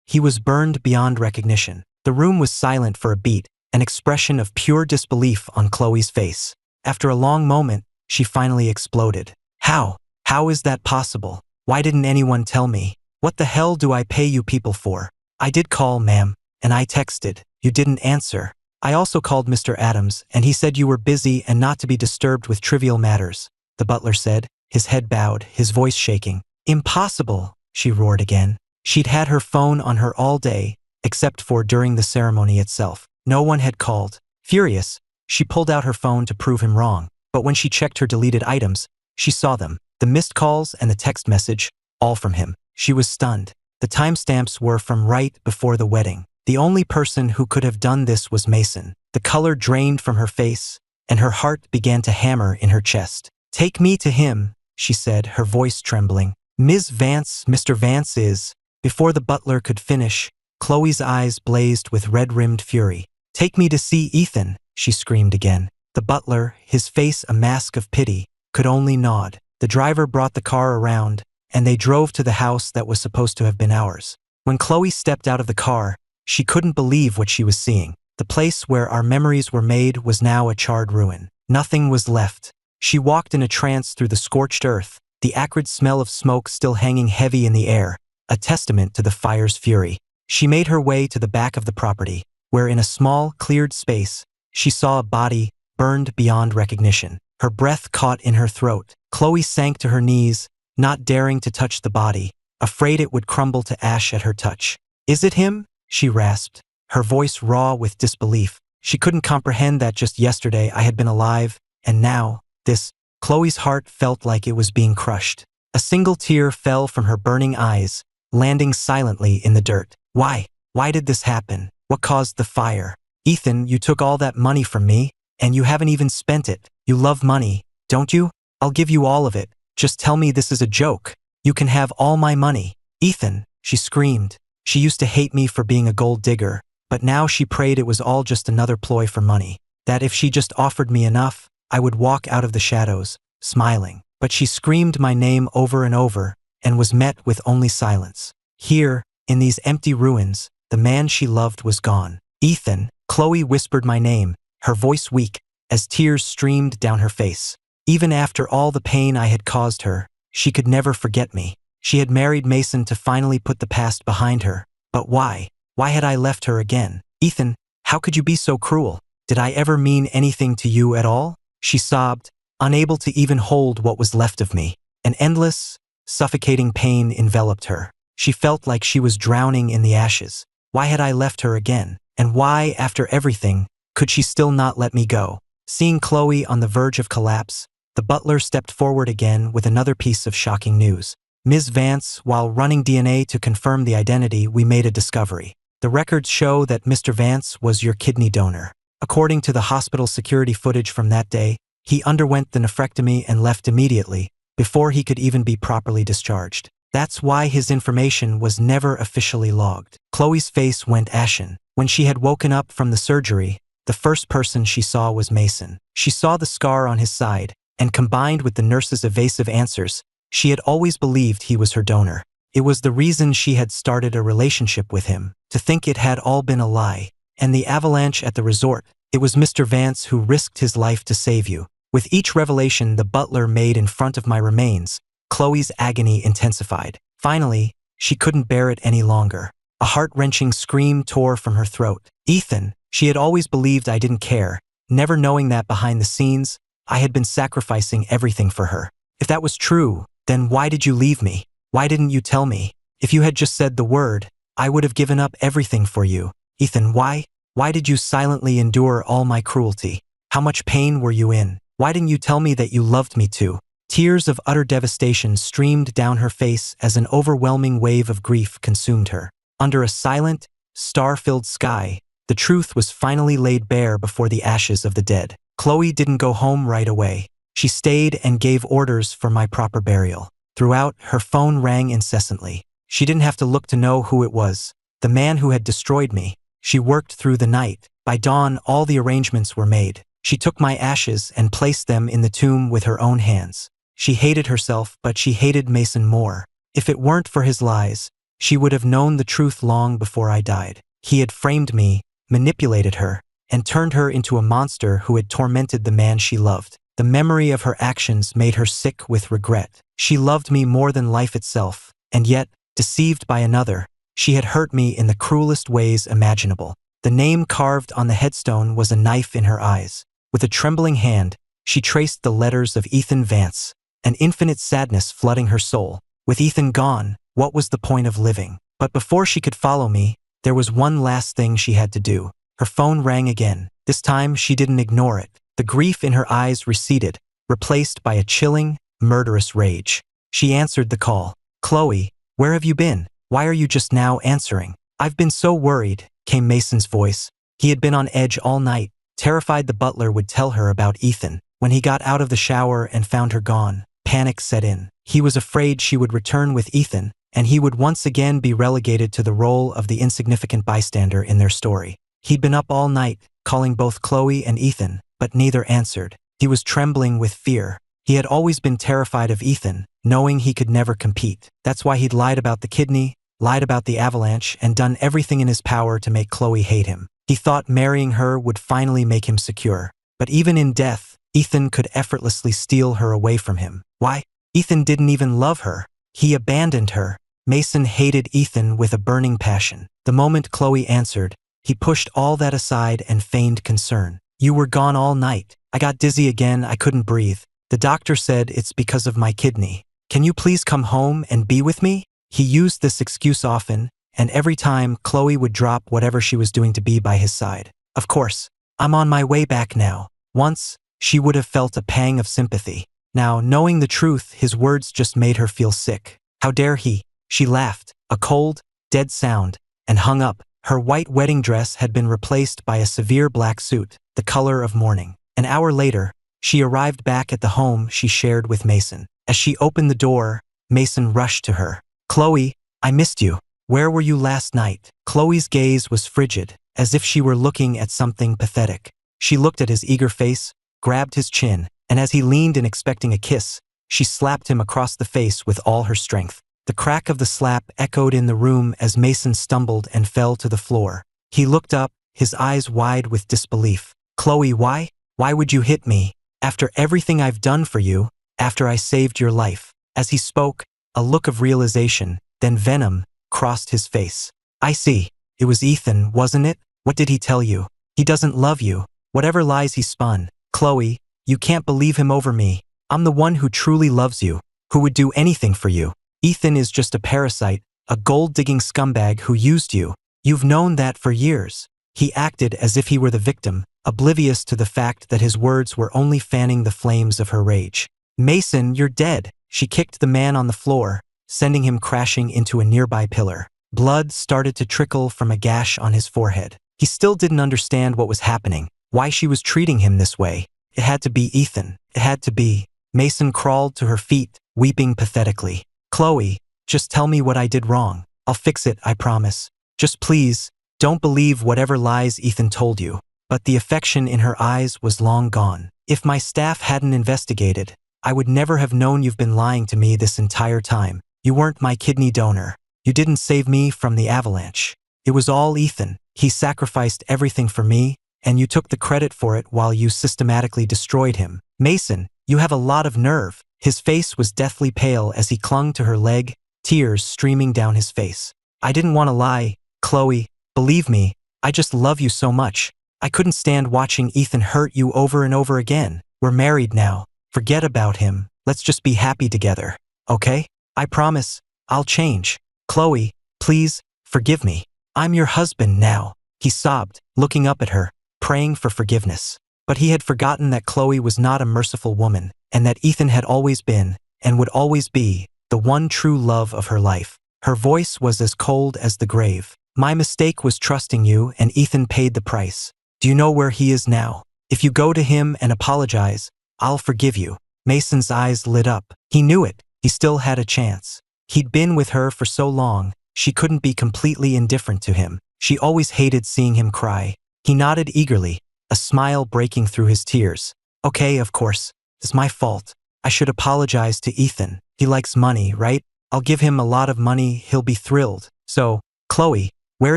he was burned beyond recognition." The room was silent for a beat, an expression of pure disbelief on Chloe's face. After a long moment, she finally exploded. "How? How is that possible? Why didn't anyone tell me? What the hell do I pay you people for? I did call, ma'am, and I texted. You didn't answer. I also called Mr. Adams, and he said you were busy and not to be disturbed with trivial matters," the butler said, his head bowed, his voice shaking. "Impossible," she roared again. She'd had her phone on her all day, except for during the ceremony itself. No one had called. Furious, she pulled out her phone to prove him wrong, but when she checked her deleted items, she saw them, the missed calls and the text message, all from him. She was stunned. The timestamps were from right before the wedding. The only person who could have done this was Mason. The color drained from her face, and her heart began to hammer in her chest. "Take me to him," she said, her voice trembling. "Ms. Vance, Mr. Vance is..." Before the butler could finish, Chloe's eyes blazed with red-rimmed fury. "Take me to see Ethan," she screamed again. The butler, his face a mask of pity, could only nod. The driver brought the car around, and they drove to the house that was supposed to have been ours. When Chloe stepped out of the car, she couldn't believe what she was seeing. The place where our memories were made was now a charred ruin. Nothing was left. She walked in a trance through the scorched earth, the acrid smell of smoke still hanging heavy in the air, a testament to the fire's fury. She made her way to the back of the property, where in a small, cleared space, she saw a body burned beyond recognition. Her breath caught in her throat. Chloe sank to her knees, not daring to touch the body, afraid it would crumble to ash at her touch. "Is it him?" she rasped, her voice raw with disbelief. She couldn't comprehend that just yesterday I had been alive, and now, this. Chloe's heart felt like it was being crushed. A single tear fell from her burning eyes, landing silently in the dirt. Why? Why did this happen? What caused the fire? "Ethan, you took all that money from me, and you haven't even spent it. You love money, don't you? I'll give you all of it. Just tell me this is a joke. You can have all my money." "Ethan," she screamed. She used to hate me for being a gold digger, but now she prayed it was all just another ploy for money. That if she just offered me enough, I would walk out of the shadows, smiling. But she screamed my name over and over, and was met with only silence. Here, in these empty ruins, the man she loved was gone. "Ethan," Chloe whispered my name, her voice weak, as tears streamed down her face. Even after all the pain I had caused her, she could never forget me. She had married Mason to finally put the past behind her. But why? Why had I left her again? "Ethan, How could you be so cruel? Did I ever mean anything to you at all? She sobbed, unable to even hold what was left of me. An endless, suffocating pain enveloped her. She felt like she was drowning in the ashes. Why had I left her again? And why, after everything, could she still not let me go? Seeing Chloe on the verge of collapse, the butler stepped forward again with another piece of shocking news. Ms. Vance, while running DNA to confirm the identity, we made a discovery. The records show that Mr. Vance was your kidney donor. According to the hospital security footage from that day, he underwent the nephrectomy and left immediately, before he could even be properly discharged. That's why his information was never officially logged. Chloe's face went ashen. When she had woken up from the surgery, the first person she saw was Mason. She saw the scar on his side, and combined with the nurse's evasive answers, she had always believed he was her donor. It was the reason she had started a relationship with him, to think it had all been a lie. And the avalanche at the resort, it was Mr. Vance who risked his life to save you. With each revelation the butler made in front of my remains, Chloe's agony intensified. Finally, she couldn't bear it any longer. A heart-wrenching scream tore from her throat. Ethan, she had always believed I didn't care, never knowing that behind the scenes, I had been sacrificing everything for her. If that was true, then why did you leave me? Why didn't you tell me? If you had just said the word, I would have given up everything for you. Ethan, why? Why did you silently endure all my cruelty? How much pain were you in? Why didn't you tell me that you loved me too? Tears of utter devastation streamed down her face as an overwhelming wave of grief consumed her. Under a silent, star-filled sky, the truth was finally laid bare before the ashes of the dead. Chloe didn't go home right away. She stayed and gave orders for my proper burial. Throughout, her phone rang incessantly. She didn't have to look to know who it was. The man who had destroyed me. She worked through the night. By dawn, all the arrangements were made. She took my ashes and placed them in the tomb with her own hands. She hated herself, but she hated Mason more. If it weren't for his lies, she would have known the truth long before I died. He had framed me, manipulated her, and turned her into a monster who had tormented the man she loved. The memory of her actions made her sick with regret. She loved me more than life itself, and yet, deceived by another, she had hurt me in the cruelest ways imaginable. The name carved on the headstone was a knife in her eyes. With a trembling hand, she traced the letters of Ethan Vance, an infinite sadness flooding her soul. With Ethan gone, what was the point of living? But before she could follow me, there was one last thing she had to do. Her phone rang again. This time, she didn't ignore it. The grief in her eyes receded, replaced by a chilling, murderous rage. She answered the call. Chloe, where have you been? Why are you just now answering? I've been so worried, came Mason's voice. He had been on edge all night, terrified the butler would tell her about Ethan. When he got out of the shower and found her gone, panic set in. He was afraid she would return with Ethan, and he would once again be relegated to the role of the insignificant bystander in their story. He'd been up all night, calling both Chloe and Ethan, but neither answered. He was trembling with fear. He had always been terrified of Ethan, knowing he could never compete. That's why he'd lied about the kidney, lied about the avalanche, and done everything in his power to make Chloe hate him. He thought marrying her would finally make him secure. But even in death, Ethan could effortlessly steal her away from him. Why? Ethan didn't even love her. He abandoned her. Mason hated Ethan with a burning passion. The moment Chloe answered, he pushed all that aside and feigned concern. You were gone all night. I got dizzy again, I couldn't breathe. The doctor said it's because of my kidney. Can you please come home and be with me? He used this excuse often, and every time Chloe would drop whatever she was doing to be by his side. Of course, I'm on my way back now. Once, she would have felt a pang of sympathy. Now, knowing the truth, his words just made her feel sick. How dare he? She laughed, a cold, dead sound, and hung up. Her white wedding dress had been replaced by a severe black suit, the color of mourning. An hour later, she arrived back at the home she shared with Mason. As she opened the door, Mason rushed to her. Chloe, I missed you. Where were you last night? Chloe's gaze was frigid, as if she were looking at something pathetic. She looked at his eager face, grabbed his chin, and as he leaned in expecting a kiss, she slapped him across the face with all her strength. The crack of the slap echoed in the room as Mason stumbled and fell to the floor. He looked up, his eyes wide with disbelief. Chloe, why? Why would you hit me? After everything I've done for you, after I saved your life. As he spoke, a look of realization, then venom, crossed his face. I see. It was Ethan, wasn't it? What did he tell you? He doesn't love you. Whatever lies he spun. Chloe, you can't believe him over me. I'm the one who truly loves you, who would do anything for you. Ethan is just a parasite, a gold-digging scumbag who used you. You've known that for years. He acted as if he were the victim, oblivious to the fact that his words were only fanning the flames of her rage. Mason, you're dead. She kicked the man on the floor, sending him crashing into a nearby pillar. Blood started to trickle from a gash on his forehead. He still didn't understand what was happening, why she was treating him this way. It had to be Ethan. It had to be. Mason crawled to her feet, weeping pathetically. Chloe, just tell me what I did wrong. I'll fix it, I promise. Just please, don't believe whatever lies Ethan told you. But the affection in her eyes was long gone. If my staff hadn't investigated, I would never have known you've been lying to me this entire time. You weren't my kidney donor. You didn't save me from the avalanche. It was all Ethan. He sacrificed everything for me, and you took the credit for it while you systematically destroyed him. Mason, you have a lot of nerve. His face was deathly pale as he clung to her leg, tears streaming down his face. I didn't want to lie, Chloe. Believe me, I just love you so much. I couldn't stand watching Ethan hurt you over and over again. We're married now. Forget about him. Let's just be happy together. Okay? I promise. I'll change. Chloe, please, forgive me. I'm your husband now. He sobbed, looking up at her, praying for forgiveness. But he had forgotten that Chloe was not a merciful woman, and that Ethan had always been, and would always be, the one true love of her life. Her voice was as cold as the grave. My mistake was trusting you, and Ethan paid the price. Do you know where he is now? If you go to him and apologize, I'll forgive you. Mason's eyes lit up. He knew it. He still had a chance. He'd been with her for so long, she couldn't be completely indifferent to him. She always hated seeing him cry. He nodded eagerly, a smile breaking through his tears. Okay, of course. It's my fault. I should apologize to Ethan. He likes money, right? I'll give him a lot of money, he'll be thrilled. So, Chloe, where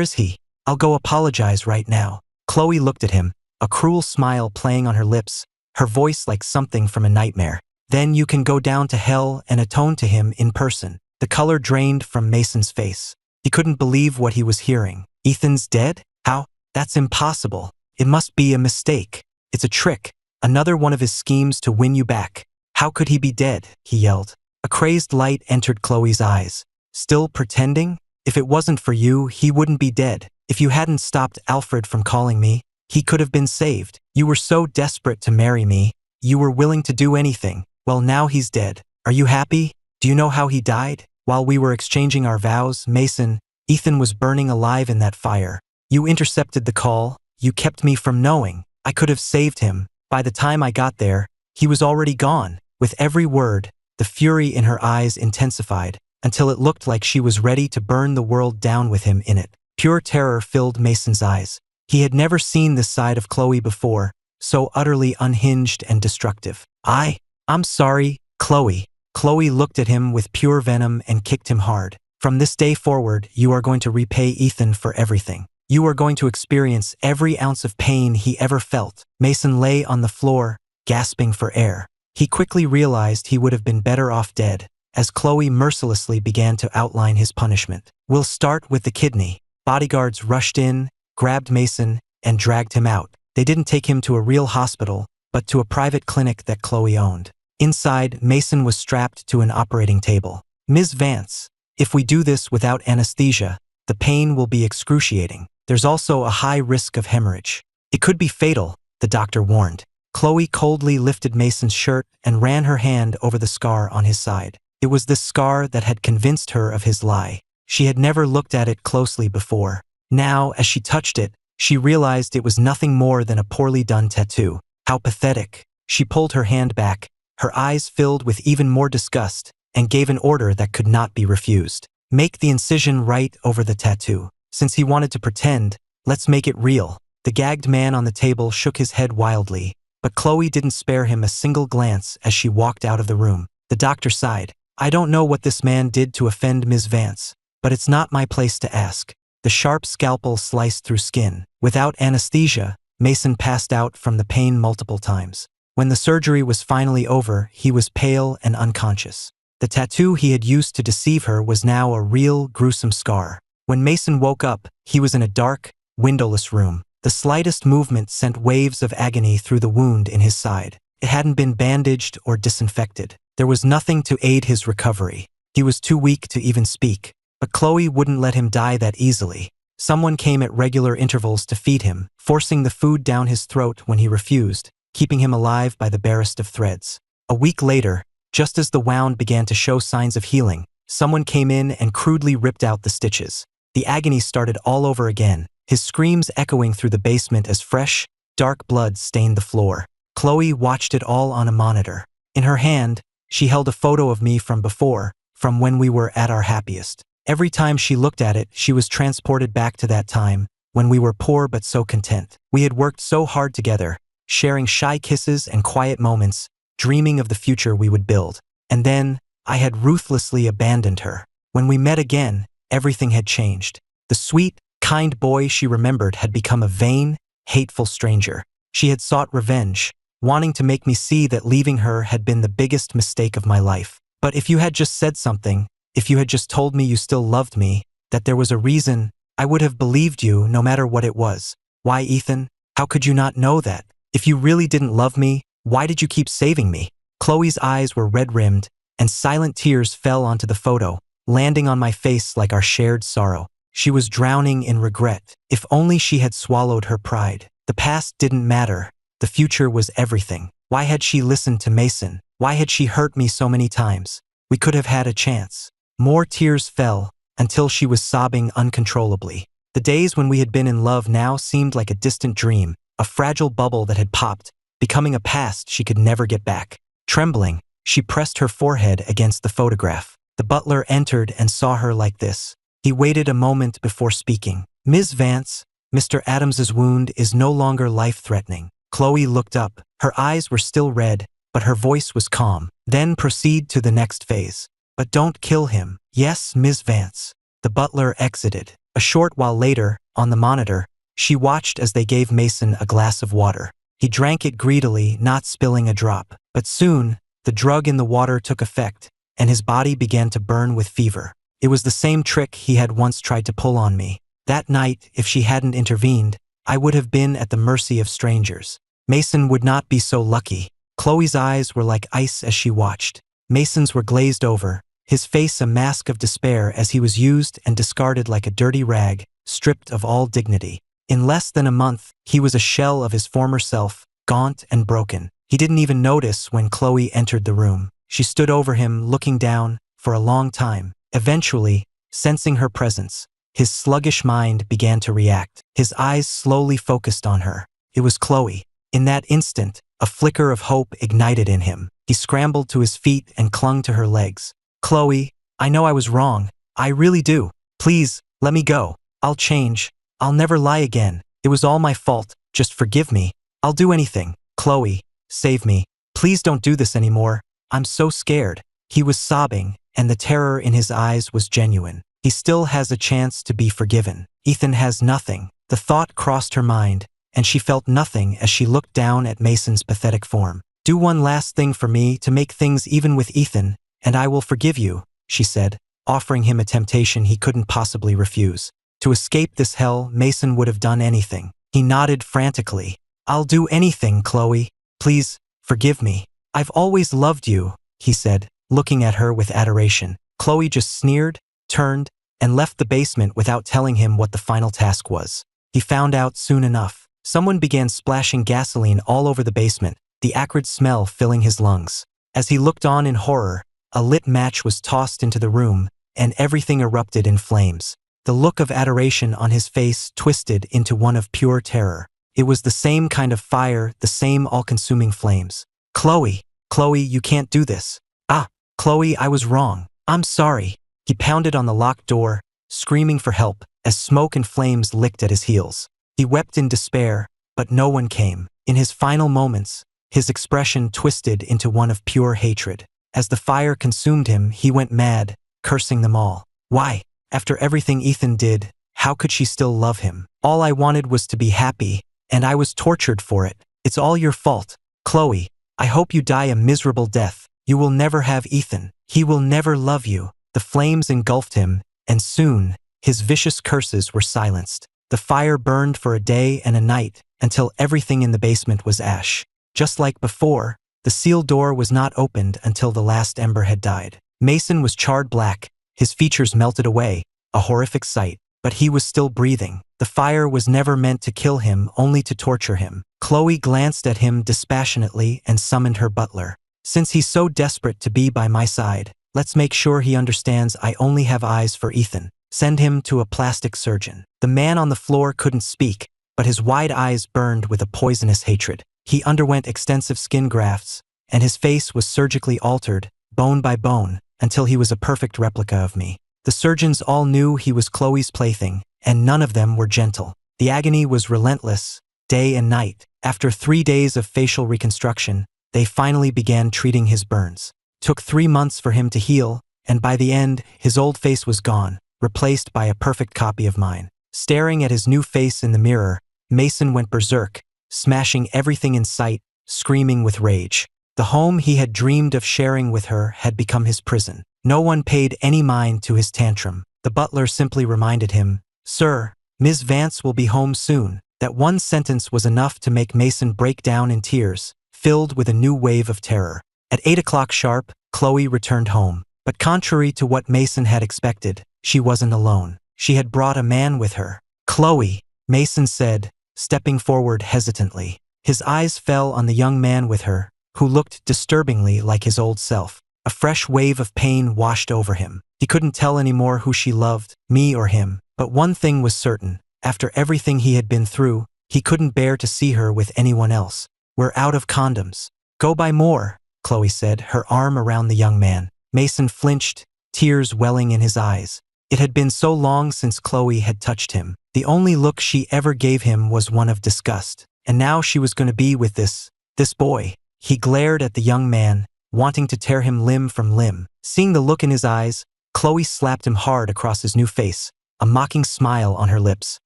is he? I'll go apologize right now. Chloe looked at him, a cruel smile playing on her lips, her voice like something from a nightmare. Then you can go down to hell and atone to him in person. The color drained from Mason's face. He couldn't believe what he was hearing. Ethan's dead? How? That's impossible. It must be a mistake. It's a trick. Another one of his schemes to win you back. How could he be dead? He yelled. A crazed light entered Chloe's eyes. Still pretending? If it wasn't for you, he wouldn't be dead. If you hadn't stopped Alfred from calling me, he could have been saved. You were so desperate to marry me. You were willing to do anything. Well, now he's dead. Are you happy? Do you know how he died? While we were exchanging our vows, Mason, Ethan was burning alive in that fire. You intercepted the call. You kept me from knowing. I could have saved him. By the time I got there, he was already gone. With every word, the fury in her eyes intensified, until it looked like she was ready to burn the world down with him in it. Pure terror filled Mason's eyes. He had never seen this side of Chloe before, so utterly unhinged and destructive. I'm sorry, Chloe. Chloe looked at him with pure venom and kicked him hard. From this day forward, you are going to repay Ethan for everything. You are going to experience every ounce of pain he ever felt. Mason lay on the floor, gasping for air. He quickly realized he would have been better off dead, as Chloe mercilessly began to outline his punishment. We'll start with the kidney. Bodyguards rushed in, grabbed Mason, and dragged him out. They didn't take him to a real hospital, but to a private clinic that Chloe owned. Inside, Mason was strapped to an operating table. Ms. Vance, if we do this without anesthesia, the pain will be excruciating. There's also a high risk of hemorrhage. It could be fatal, the doctor warned. Chloe coldly lifted Mason's shirt and ran her hand over the scar on his side. It was this scar that had convinced her of his lie. She had never looked at it closely before. Now, as she touched it, she realized it was nothing more than a poorly done tattoo. How pathetic. She pulled her hand back, her eyes filled with even more disgust, and gave an order that could not be refused. Make the incision right over the tattoo. Since he wanted to pretend, let's make it real. The gagged man on the table shook his head wildly, but Chloe didn't spare him a single glance as she walked out of the room. The doctor sighed. I don't know what this man did to offend Ms. Vance, but it's not my place to ask. The sharp scalpel sliced through skin. Without anesthesia, Mason passed out from the pain multiple times. When the surgery was finally over, he was pale and unconscious. The tattoo he had used to deceive her was now a real, gruesome scar. When Mason woke up, he was in a dark, windowless room. The slightest movement sent waves of agony through the wound in his side. It hadn't been bandaged or disinfected. There was nothing to aid his recovery. He was too weak to even speak. But Chloe wouldn't let him die that easily. Someone came at regular intervals to feed him, forcing the food down his throat when he refused, keeping him alive by the barest of threads. A week later, just as the wound began to show signs of healing, someone came in and crudely ripped out the stitches. The agony started all over again, his screams echoing through the basement as fresh, dark blood stained the floor. Chloe watched it all on a monitor. In her hand, she held a photo of me from before, from when we were at our happiest. Every time she looked at it, she was transported back to that time, when we were poor but so content. We had worked so hard together, sharing shy kisses and quiet moments, dreaming of the future we would build. And then, I had ruthlessly abandoned her. When we met again, everything had changed. The sweet, kind boy she remembered had become a vain, hateful stranger. She had sought revenge, wanting to make me see that leaving her had been the biggest mistake of my life. But if you had just said something, if you had just told me you still loved me, that there was a reason, I would have believed you no matter what it was. Why, Ethan? How could you not know that? If you really didn't love me, why did you keep saving me? Chloe's eyes were red-rimmed, and silent tears fell onto the photo, landing on my face like our shared sorrow. She was drowning in regret. If only she had swallowed her pride. The past didn't matter. The future was everything. Why had she listened to Mason? Why had she hurt me so many times? We could have had a chance. More tears fell, until she was sobbing uncontrollably. The days when we had been in love now seemed like a distant dream, a fragile bubble that had popped, becoming a past she could never get back. Trembling, she pressed her forehead against the photograph. The butler entered and saw her like this. He waited a moment before speaking. "Ms. Vance, Mr. Adams's wound is no longer life-threatening." Chloe looked up. Her eyes were still red, but her voice was calm. "Then proceed to the next phase. But don't kill him." "Yes, Ms. Vance." The butler exited. A short while later, on the monitor, she watched as they gave Mason a glass of water. He drank it greedily, not spilling a drop. But soon, the drug in the water took effect, and his body began to burn with fever. It was the same trick he had once tried to pull on me. That night, if she hadn't intervened, I would have been at the mercy of strangers. Mason would not be so lucky. Chloe's eyes were like ice as she watched. Mason's were glazed over, his face a mask of despair as he was used and discarded like a dirty rag, stripped of all dignity. In less than a month, he was a shell of his former self, gaunt and broken. He didn't even notice when Chloe entered the room. She stood over him, looking down, for a long time. Eventually, sensing her presence, his sluggish mind began to react. His eyes slowly focused on her. It was Chloe. In that instant, a flicker of hope ignited in him. He scrambled to his feet and clung to her legs. "Chloe, I know I was wrong. I really do. Please, let me go. I'll change. I'll never lie again. It was all my fault. Just forgive me. I'll do anything. Chloe, save me. Please don't do this anymore. I'm so scared." He was sobbing, and the terror in his eyes was genuine. He still has a chance to be forgiven. Ethan has nothing. The thought crossed her mind, and she felt nothing as she looked down at Mason's pathetic form. "Do one last thing for me to make things even with Ethan, and I will forgive you," she said, offering him a temptation he couldn't possibly refuse. To escape this hell, Mason would have done anything. He nodded frantically. "I'll do anything, Chloe. Please, forgive me. I've always loved you," he said, looking at her with adoration. Chloe just sneered, turned, and left the basement without telling him what the final task was. He found out soon enough. Someone began splashing gasoline all over the basement, the acrid smell filling his lungs. As he looked on in horror, a lit match was tossed into the room, and everything erupted in flames. The look of adoration on his face twisted into one of pure terror. It was the same kind of fire, the same all-consuming flames. "Chloe, Chloe, you can't do this." "Ah, Chloe, I was wrong. I'm sorry." He pounded on the locked door, screaming for help, as smoke and flames licked at his heels. He wept in despair, but no one came. In his final moments, his expression twisted into one of pure hatred. As the fire consumed him, he went mad, cursing them all. Why? After everything Ethan did, how could she still love him? "All I wanted was to be happy, and I was tortured for it. It's all your fault. Chloe, I hope you die a miserable death. You will never have Ethan. He will never love you." The flames engulfed him, and soon, his vicious curses were silenced. The fire burned for a day and a night, until everything in the basement was ash. Just like before, the sealed door was not opened until the last ember had died. Mason was charred black, his features melted away, a horrific sight, but he was still breathing. The fire was never meant to kill him, only to torture him. Chloe glanced at him dispassionately and summoned her butler. Since he's so desperate to be by my side, let's make sure he understands I only have eyes for Ethan. Send him to a plastic surgeon. The man on the floor couldn't speak, but his wide eyes burned with a poisonous hatred. He underwent extensive skin grafts, and his face was surgically altered, bone by bone, until he was a perfect replica of me. The surgeons all knew he was Chloe's plaything, and none of them were gentle. The agony was relentless, day and night. After 3 days of facial reconstruction, they finally began treating his burns. Took 3 months for him to heal, and by the end, his old face was gone, replaced by a perfect copy of mine. Staring at his new face in the mirror, Mason went berserk, smashing everything in sight, screaming with rage. The home he had dreamed of sharing with her had become his prison. No one paid any mind to his tantrum. The butler simply reminded him, "Sir, Ms. Vance will be home soon." That one sentence was enough to make Mason break down in tears, filled with a new wave of terror. At 8 o'clock sharp, Chloe returned home. But contrary to what Mason had expected, she wasn't alone. She had brought a man with her. "Chloe," Mason said, stepping forward hesitantly. His eyes fell on the young man with her, who looked disturbingly like his old self. A fresh wave of pain washed over him. He couldn't tell anymore who she loved, me or him. But one thing was certain. After everything he had been through, he couldn't bear to see her with anyone else. "We're out of condoms." "Go buy more," Chloe said, her arm around the young man. Mason flinched, tears welling in his eyes. It had been so long since Chloe had touched him. The only look she ever gave him was one of disgust. And now she was going to be with this boy. He glared at the young man, wanting to tear him limb from limb. Seeing the look in his eyes, Chloe slapped him hard across his new face, a mocking smile on her lips.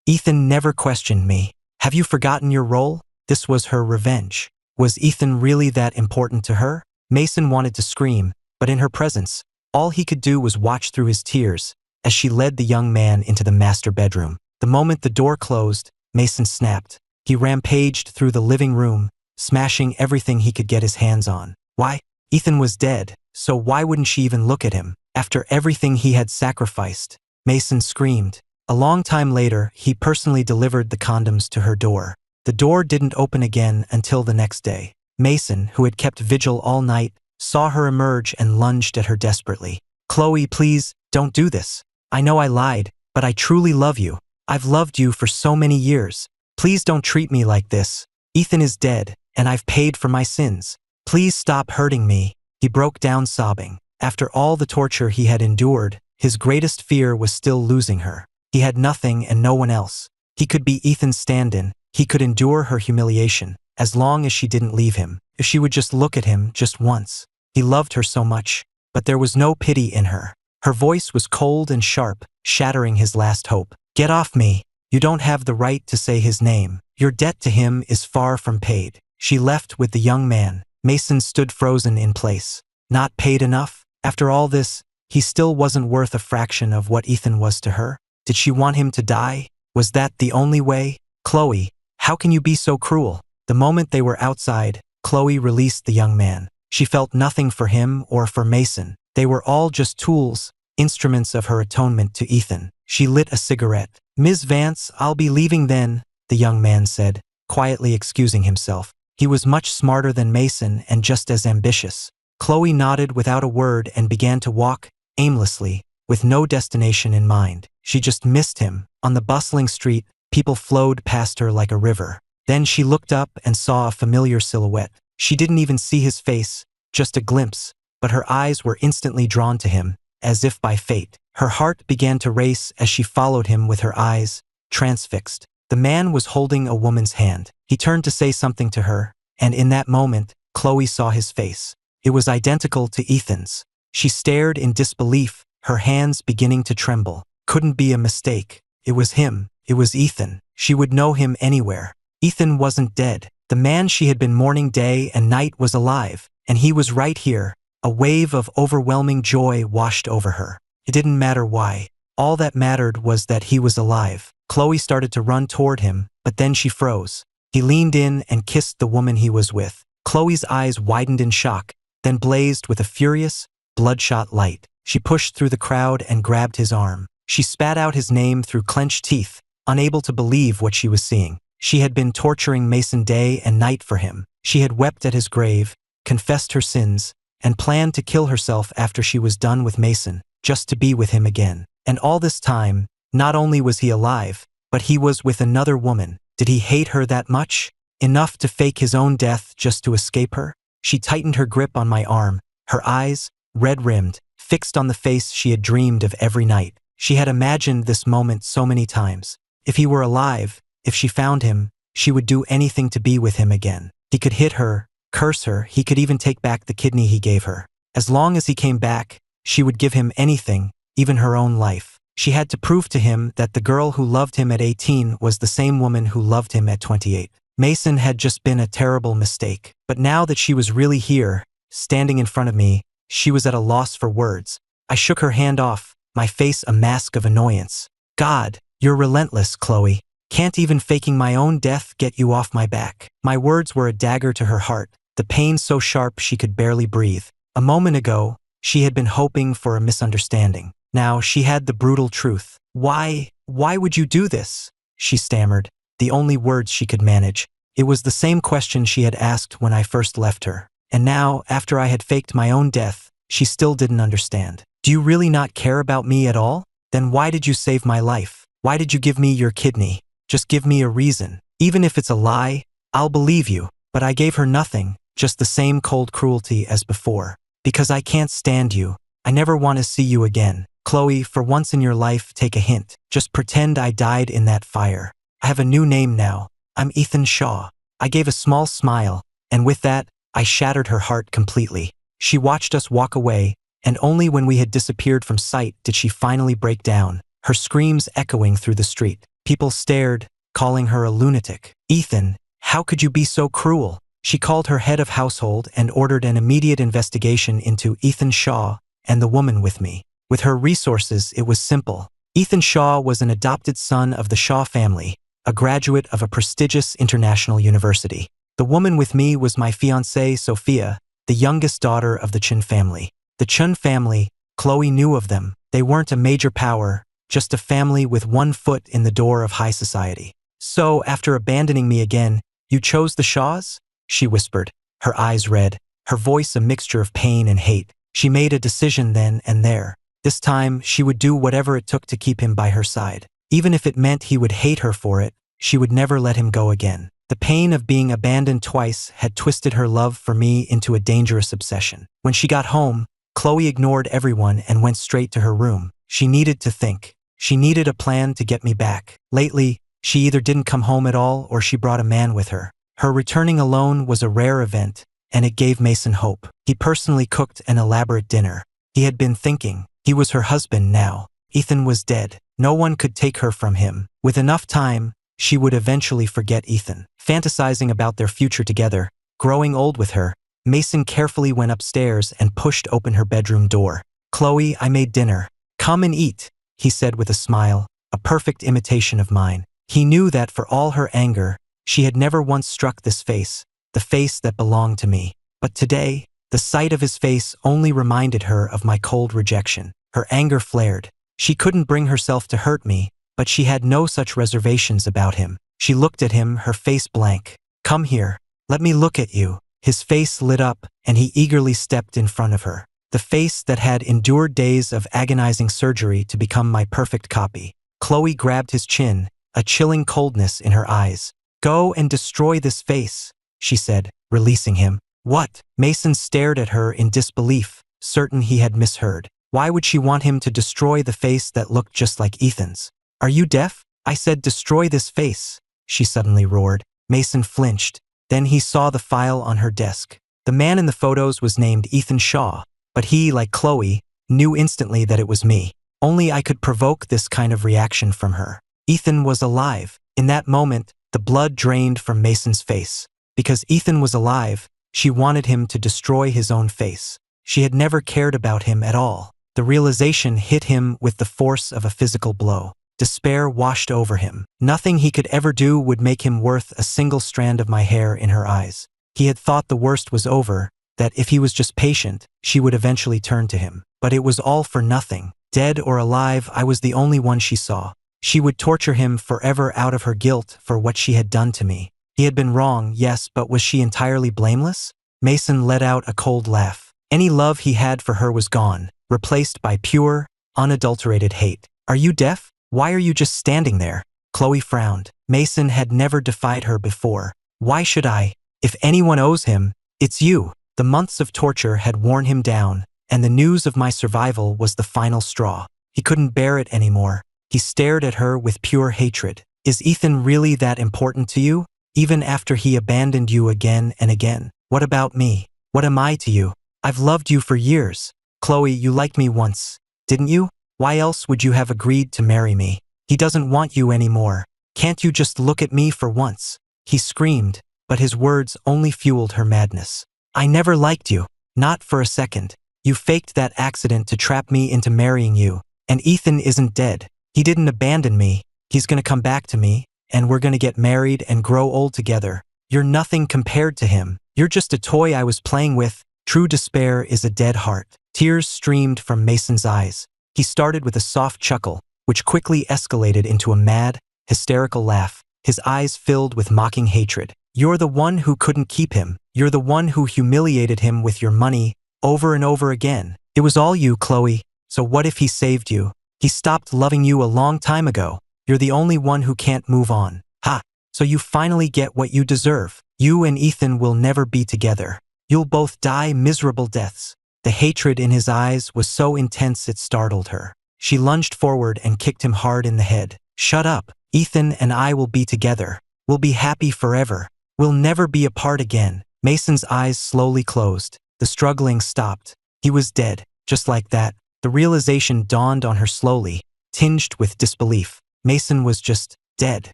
"Ethan never questioned me. Have you forgotten your role?" This was her revenge. Was Ethan really that important to her? Mason wanted to scream, but in her presence, all he could do was watch through his tears as she led the young man into the master bedroom. The moment the door closed, Mason snapped. He rampaged through the living room, smashing everything he could get his hands on. Why? Ethan was dead, so why wouldn't she even look at him? After everything he had sacrificed, Mason screamed. A long time later, he personally delivered the condoms to her door. The door didn't open again until the next day. Mason, who had kept vigil all night, saw her emerge and lunged at her desperately. "Chloe, please, don't do this. I know I lied, but I truly love you. I've loved you for so many years. Please don't treat me like this. Ethan is dead, and I've paid for my sins. Please stop hurting me." He broke down sobbing. After all the torture he had endured, his greatest fear was still losing her. He had nothing and no one else. He could be Ethan's stand-in. He could endure her humiliation, as long as she didn't leave him. If she would just look at him just once. He loved her so much, but there was no pity in her. Her voice was cold and sharp, shattering his last hope. "Get off me. You don't have the right to say his name. Your debt to him is far from paid." She left with the young man. Mason stood frozen in place. Not paid enough? After all this, he still wasn't worth a fraction of what Ethan was to her. Did she want him to die? Was that the only way? "Chloe, how can you be so cruel?" The moment they were outside, Chloe released the young man. She felt nothing for him or for Mason. They were all just tools, instruments of her atonement to Ethan. She lit a cigarette. "Ms. Vance, I'll be leaving then," the young man said, quietly excusing himself. He was much smarter than Mason and just as ambitious. Chloe nodded without a word and began to walk, aimlessly, with no destination in mind. She just missed him. On the bustling street, people flowed past her like a river. Then she looked up and saw a familiar silhouette. She didn't even see his face, just a glimpse, but her eyes were instantly drawn to him, as if by fate. Her heart began to race as she followed him with her eyes, transfixed. The man was holding a woman's hand. He turned to say something to her, and in that moment, Chloe saw his face. It was identical to Ethan's. She stared in disbelief, her hands beginning to tremble. Couldn't be a mistake. It was him. It was Ethan. She would know him anywhere. Ethan wasn't dead. The man she had been mourning day and night was alive, and he was right here. A wave of overwhelming joy washed over her. It didn't matter why. All that mattered was that he was alive. Chloe started to run toward him, but then she froze. He leaned in and kissed the woman he was with. Chloe's eyes widened in shock, then blazed with a furious, bloodshot light. She pushed through the crowd and grabbed his arm. She spat out his name through clenched teeth, unable to believe what she was seeing. She had been torturing Mason day and night for him. She had wept at his grave, confessed her sins, and planned to kill herself after she was done with Mason, just to be with him again. And all this time, not only was he alive, but he was with another woman. Did he hate her that much? Enough to fake his own death just to escape her? She tightened her grip on my arm, her eyes, red-rimmed, fixed on the face she had dreamed of every night. She had imagined this moment so many times. If he were alive, if she found him, she would do anything to be with him again. He could hit her, curse her, he could even take back the kidney he gave her. As long as he came back, she would give him anything, even her own life. She had to prove to him that the girl who loved him at 18 was the same woman who loved him at 28. Mason had just been a terrible mistake. But now that she was really here, standing in front of me, she was at a loss for words. I shook her hand off, my face a mask of annoyance. God, you're relentless, Chloe. Can't even faking my own death get you off my back. My words were a dagger to her heart, the pain so sharp she could barely breathe. A moment ago, she had been hoping for a misunderstanding. Now she had the brutal truth. Why would you do this? She stammered, the only words she could manage. It was the same question she had asked when I first left her. And now, after I had faked my own death, she still didn't understand. Do you really not care about me at all? Then why did you save my life? Why did you give me your kidney? Just give me a reason. Even if it's a lie, I'll believe you. But I gave her nothing, just the same cold cruelty as before. Because I can't stand you. I never want to see you again. Chloe, for once in your life, take a hint. Just pretend I died in that fire. I have a new name now. I'm Ethan Shaw. I gave a small smile, and with that, I shattered her heart completely. She watched us walk away, and only when we had disappeared from sight did she finally break down, her screams echoing through the street. People stared, calling her a lunatic. Ethan, how could you be so cruel? She called her head of household and ordered an immediate investigation into Ethan Shaw and the woman with me. With her resources, it was simple. Ethan Shaw was an adopted son of the Shaw family, a graduate of a prestigious international university. The woman with me was my fiancée, Sophia, the youngest daughter of the Chun family. The Chun family, Chloe knew of them. They weren't a major power, just a family with one foot in the door of high society. So, after abandoning me again, you chose the Shaws? She whispered, her eyes red, her voice a mixture of pain and hate. She made a decision then and there. This time, she would do whatever it took to keep him by her side. Even if it meant he would hate her for it, she would never let him go again. The pain of being abandoned twice had twisted her love for me into a dangerous obsession. When she got home, Chloe ignored everyone and went straight to her room. She needed to think. She needed a plan to get me back. Lately, she either didn't come home at all or she brought a man with her. Her returning alone was a rare event, and it gave Mason hope. He personally cooked an elaborate dinner. He had been thinking. He was her husband now. Ethan was dead. No one could take her from him. With enough time, she would eventually forget Ethan. Fantasizing about their future together, growing old with her, Mason carefully went upstairs and pushed open her bedroom door. Chloe, I made dinner. Come and eat, he said with a smile, a perfect imitation of mine. He knew that for all her anger, she had never once struck this face, the face that belonged to me. But today, the sight of his face only reminded her of my cold rejection. Her anger flared. She couldn't bring herself to hurt me, but she had no such reservations about him. She looked at him, her face blank. Come here. Let me look at you. His face lit up, and he eagerly stepped in front of her. The face that had endured days of agonizing surgery to become my perfect copy. Chloe grabbed his chin, a chilling coldness in her eyes. Go and destroy this face, she said, releasing him. What? Mason stared at her in disbelief, certain he had misheard. Why would she want him to destroy the face that looked just like Ethan's? Are you deaf? I said destroy this face, she suddenly roared. Mason flinched. Then he saw the file on her desk. The man in the photos was named Ethan Shaw, but he, like Chloe, knew instantly that it was me. Only I could provoke this kind of reaction from her. Ethan was alive. In that moment, the blood drained from Mason's face. Because Ethan was alive, she wanted him to destroy his own face. She had never cared about him at all. The realization hit him with the force of a physical blow. Despair washed over him. Nothing he could ever do would make him worth a single strand of my hair in her eyes. He had thought the worst was over, that if he was just patient, she would eventually turn to him. But it was all for nothing. Dead or alive, I was the only one she saw. She would torture him forever out of her guilt for what she had done to me. He had been wrong, yes, but was she entirely blameless? Mason let out a cold laugh. Any love he had for her was gone, replaced by pure, unadulterated hate. Are you deaf? Why are you just standing there? Chloe frowned. Mason had never defied her before. Why should I? If anyone owes him, it's you. The months of torture had worn him down, and the news of my survival was the final straw. He couldn't bear it anymore. He stared at her with pure hatred. Is Ethan really that important to you? Even after he abandoned you again and again? What about me? What am I to you? I've loved you for years. Chloe, you liked me once, didn't you? Why else would you have agreed to marry me? He doesn't want you anymore. Can't you just look at me for once? He screamed, but his words only fueled her madness. I never liked you. Not for a second. You faked that accident to trap me into marrying you. And Ethan isn't dead. He didn't abandon me. He's gonna come back to me, and we're gonna get married and grow old together. You're nothing compared to him. You're just a toy I was playing with. True despair is a dead heart. Tears streamed from Mason's eyes. He started with a soft chuckle, which quickly escalated into a mad, hysterical laugh, his eyes filled with mocking hatred. You're the one who couldn't keep him. You're the one who humiliated him with your money, over and over again. It was all you, Chloe. So what if he saved you? He stopped loving you a long time ago. You're the only one who can't move on. Ha! So you finally get what you deserve. You and Ethan will never be together. You'll both die miserable deaths. The hatred in his eyes was so intense it startled her. She lunged forward and kicked him hard in the head. Shut up. Ethan and I will be together. We'll be happy forever. We'll never be apart again. Mason's eyes slowly closed. The struggling stopped. He was dead. Just like that. The realization dawned on her slowly, tinged with disbelief. Mason was just dead,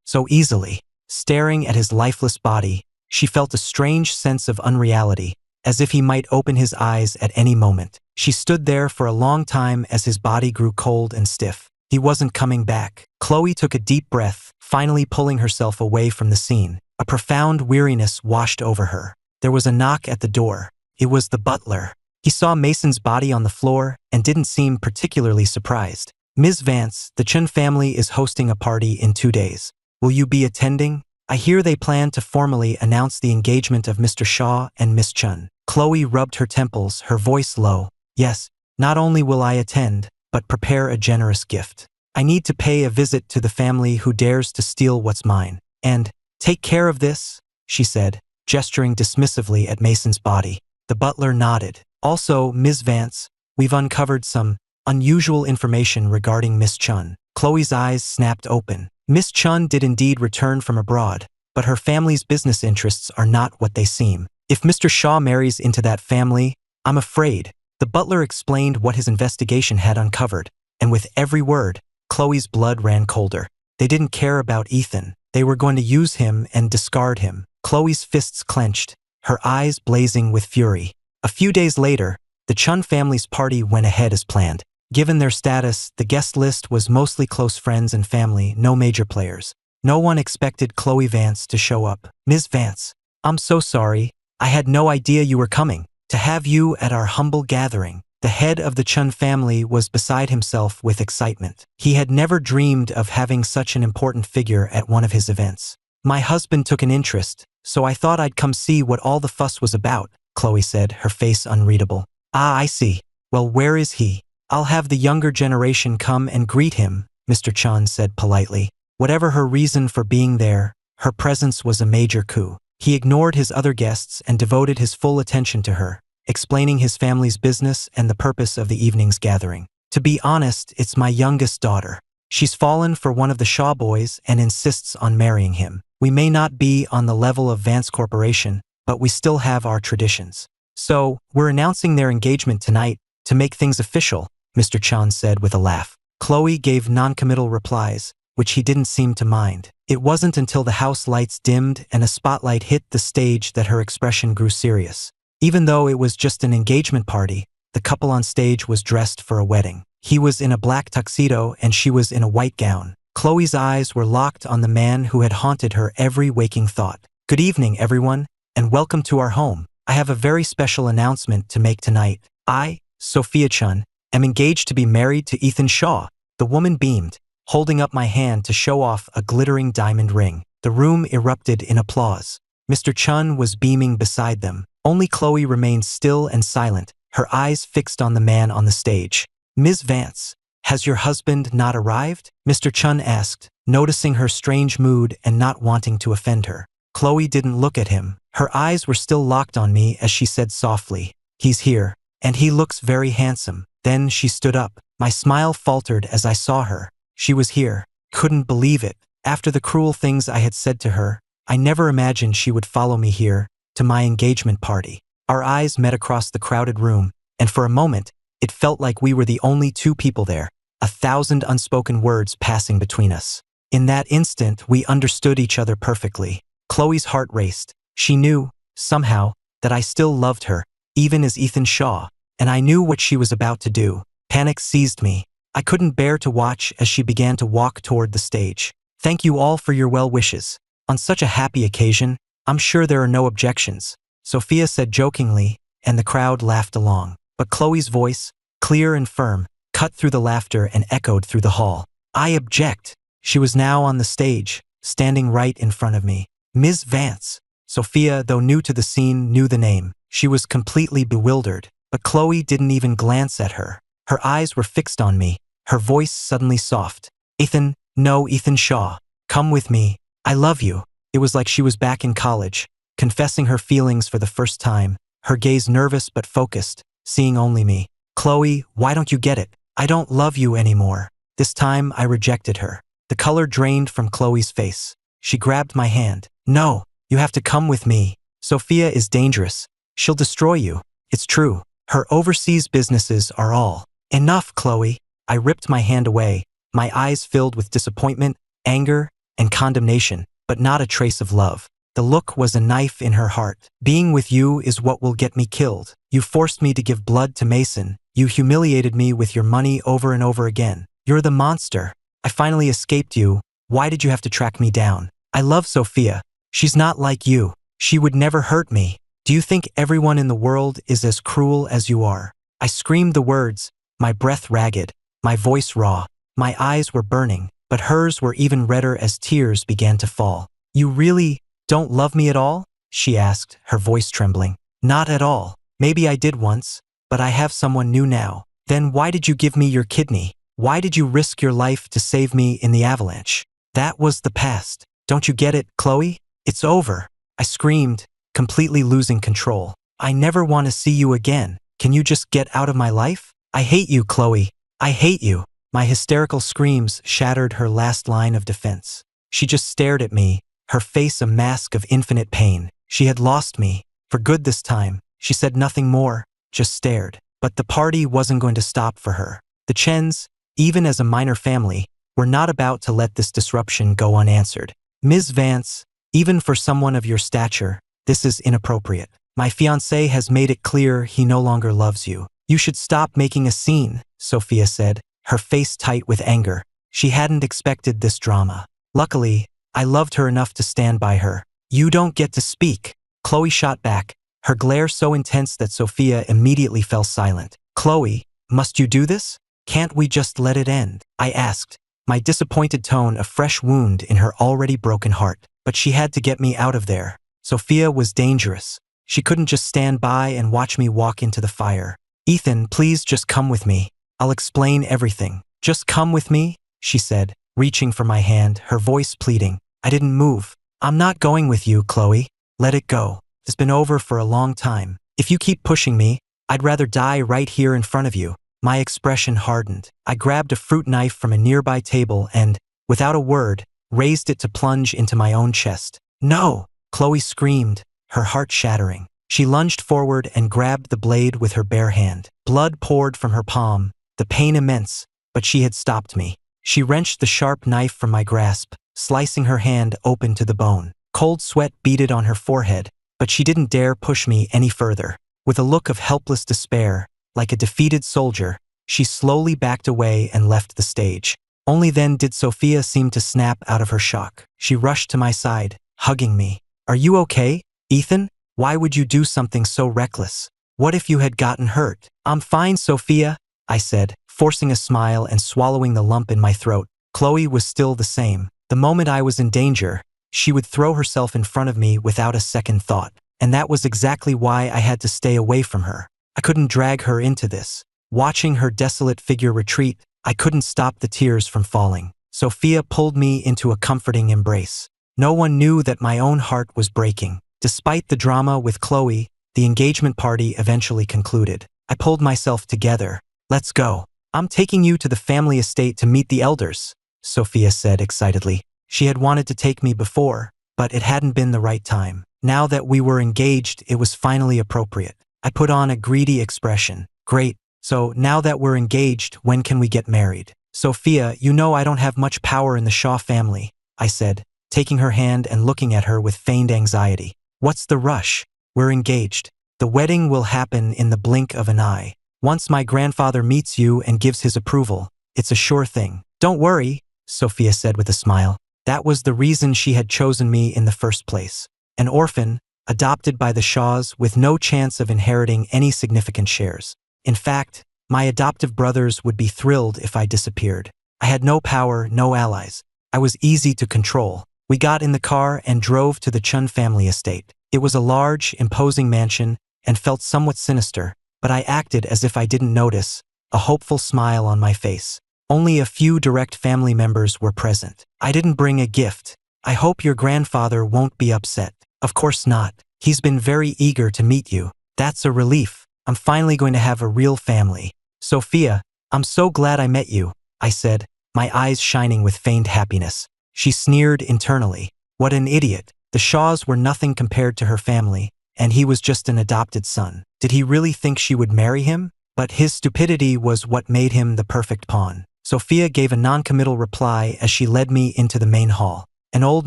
so easily. Staring at his lifeless body, she felt a strange sense of unreality, as if he might open his eyes at any moment. She stood there for a long time as his body grew cold and stiff. He wasn't coming back. Chloe took a deep breath, finally pulling herself away from the scene. A profound weariness washed over her. There was a knock at the door. It was the butler. He saw Mason's body on the floor and didn't seem particularly surprised. Ms. Vance, the Chun family is hosting a party in 2 days. Will you be attending? I hear they plan to formally announce the engagement of Mr. Shaw and Miss Chun. Chloe rubbed her temples, her voice low. Yes, not only will I attend, but prepare a generous gift. I need to pay a visit to the family who dares to steal what's mine. And, take care of this, she said, gesturing dismissively at Mason's body. The butler nodded. Also, Ms. Vance, we've uncovered some unusual information regarding Miss Chun. Chloe's eyes snapped open. Miss Chun did indeed return from abroad, but her family's business interests are not what they seem. If Mr. Shaw marries into that family, I'm afraid. The butler explained what his investigation had uncovered, and with every word, Chloe's blood ran colder. They didn't care about Ethan. They were going to use him and discard him. Chloe's fists clenched, her eyes blazing with fury. A few days later, the Chun family's party went ahead as planned. Given their status, the guest list was mostly close friends and family, no major players. No one expected Chloe Vance to show up. Ms. Vance, I'm so sorry. I had no idea you were coming. To have you at our humble gathering. The head of the Chun family was beside himself with excitement. He had never dreamed of having such an important figure at one of his events. My husband took an interest, so I thought I'd come see what all the fuss was about, Chloe said, her face unreadable. Ah, I see. Well, where is he? I'll have the younger generation come and greet him, Mr. Chun said politely. Whatever her reason for being there, her presence was a major coup. He ignored his other guests and devoted his full attention to her, explaining his family's business and the purpose of the evening's gathering. To be honest, it's my youngest daughter. She's fallen for one of the Shaw boys and insists on marrying him. We may not be on the level of Vance Corporation, but we still have our traditions. So, we're announcing their engagement tonight to make things official, Mr. Chun said with a laugh. Chloe gave non-committal replies, which he didn't seem to mind. It wasn't until the house lights dimmed and a spotlight hit the stage that her expression grew serious. Even though it was just an engagement party, The couple on stage was dressed for a wedding. He was in a black tuxedo and she was in a white gown. Chloe's eyes were locked on the man who had haunted her every waking thought. "Good evening, everyone, and welcome to our home. I have a very special announcement to make tonight. I, Sophia Chun, am engaged to be married to Ethan Shaw." The woman beamed, holding up my hand to show off a glittering diamond ring. The room erupted in applause. Mr. Chun was beaming beside them. Only Chloe remained still and silent, her eyes fixed on the man on the stage. "Ms. Vance, has your husband not arrived?" Mr. Chun asked, noticing her strange mood and not wanting to offend her. Chloe didn't look at him. Her eyes were still locked on me as she said softly, "He's here, and he looks very handsome." Then she stood up. My smile faltered as I saw her. She was here. Couldn't believe it. After the cruel things I had said to her, I never imagined she would follow me here, to my engagement party. Our eyes met across the crowded room, and for a moment, it felt like we were the only two people there, 1,000 unspoken words passing between us. In that instant, we understood each other perfectly. Chloe's heart raced. She knew, somehow, that I still loved her, even as Ethan Shaw, and I knew what she was about to do. Panic seized me. I couldn't bear to watch as she began to walk toward the stage. "Thank you all for your well wishes. On such a happy occasion, I'm sure there are no objections," Sophia said jokingly, and the crowd laughed along. But Chloe's voice, clear and firm, cut through the laughter and echoed through the hall. "I object." She was now on the stage, standing right in front of me. "Ms. Vance." Sophia, though new to the scene, knew the name. She was completely bewildered, but Chloe didn't even glance at her. Her eyes were fixed on me, her voice suddenly soft. "Ethan, no, Ethan Shaw. Come with me. I love you." It was like she was back in college, confessing her feelings for the first time, her gaze nervous but focused, seeing only me. "Chloe, why don't you get it? I don't love you anymore." This time I rejected her. The color drained from Chloe's face. She grabbed my hand. "No, you have to come with me. Sophia is dangerous. She'll destroy you." It's true. Her overseas businesses are all. "Enough, Chloe." I ripped my hand away, my eyes filled with disappointment, anger, and condemnation, but not a trace of love. The look was a knife in her heart. "Being with you is what will get me killed. You forced me to give blood to Mason. You humiliated me with your money over and over again. You're the monster. I finally escaped you. Why did you have to track me down? I love Sophia. She's not like you. She would never hurt me. Do you think everyone in the world is as cruel as you are?" I screamed the words, my breath ragged, my voice raw. My eyes were burning, but hers were even redder as tears began to fall. "You really don't love me at all?" she asked, her voice trembling. "Not at all. Maybe I did once, but I have someone new now." "Then why did you give me your kidney? Why did you risk your life to save me in the avalanche?" "That was the past. Don't you get it, Chloe? It's over." I screamed, completely losing control. "I never want to see you again. Can you just get out of my life? I hate you, Chloe. I hate you." My hysterical screams shattered her last line of defense. She just stared at me, her face a mask of infinite pain. She had lost me, for good this time. She said nothing more, just stared. But the party wasn't going to stop for her. The Chens, even as a minor family, were not about to let this disruption go unanswered. "Ms. Vance, even for someone of your stature, this is inappropriate. My fiancé has made it clear he no longer loves you. You should stop making a scene," Sophia said, her face tight with anger. She hadn't expected this drama. Luckily, I loved her enough to stand by her. "You don't get to speak," Chloe shot back, her glare so intense that Sophia immediately fell silent. "Chloe, must you do this? Can't we just let it end?" I asked, my disappointed tone a fresh wound in her already broken heart. But she had to get me out of there. Sophia was dangerous. She couldn't just stand by and watch me walk into the fire. "Ethan, please just come with me. I'll explain everything. Just come with me," she said, reaching for my hand, her voice pleading. I didn't move. "I'm not going with you, Chloe. Let it go. It's been over for a long time. If you keep pushing me, I'd rather die right here in front of you." My expression hardened. I grabbed a fruit knife from a nearby table and, without a word, raised it to plunge into my own chest. "No!" Chloe screamed, her heart shattering. She lunged forward and grabbed the blade with her bare hand. Blood poured from her palm, the pain immense, but she had stopped me. She wrenched the sharp knife from my grasp, slicing her hand open to the bone. Cold sweat beaded on her forehead, but she didn't dare push me any further. With a look of helpless despair, like a defeated soldier, she slowly backed away and left the stage. Only then did Sophia seem to snap out of her shock. She rushed to my side, hugging me. "Are you okay, Ethan? Why would you do something so reckless? What if you had gotten hurt?" "I'm fine, Sophia," I said, forcing a smile and swallowing the lump in my throat. Chloe was still the same. The moment I was in danger, she would throw herself in front of me without a second thought. And that was exactly why I had to stay away from her. I couldn't drag her into this. Watching her desolate figure retreat, I couldn't stop the tears from falling. Sophia pulled me into a comforting embrace. No one knew that my own heart was breaking. Despite the drama with Chloe, the engagement party eventually concluded. I pulled myself together. "Let's go. I'm taking you to the family estate to meet the elders," Sophia said excitedly. She had wanted to take me before, but it hadn't been the right time. Now that we were engaged, it was finally appropriate. I put on a greedy expression. "Great. So now that we're engaged, when can we get married?" "Sophia, you know I don't have much power in the Shaw family," I said, taking her hand and looking at her with feigned anxiety. "What's the rush? We're engaged. The wedding will happen in the blink of an eye. Once my grandfather meets you and gives his approval, it's a sure thing." "Don't worry," Sophia said with a smile. That was the reason she had chosen me in the first place. An orphan, adopted by the Shaws with no chance of inheriting any significant shares. In fact, my adoptive brothers would be thrilled if I disappeared. I had no power, no allies. I was easy to control. We got in the car and drove to the Chun family estate. It was a large, imposing mansion and felt somewhat sinister, but I acted as if I didn't notice, a hopeful smile on my face. Only a few direct family members were present. "I didn't bring a gift. I hope your grandfather won't be upset." "Of course not. He's been very eager to meet you." "That's a relief. I'm finally going to have a real family." "Sophia, I'm so glad I met you," I said, my eyes shining with feigned happiness. She sneered internally. What an idiot. The Shaws were nothing compared to her family, and he was just an adopted son. Did he really think she would marry him? But his stupidity was what made him the perfect pawn. Sophia gave a non-committal reply as she led me into the main hall. An old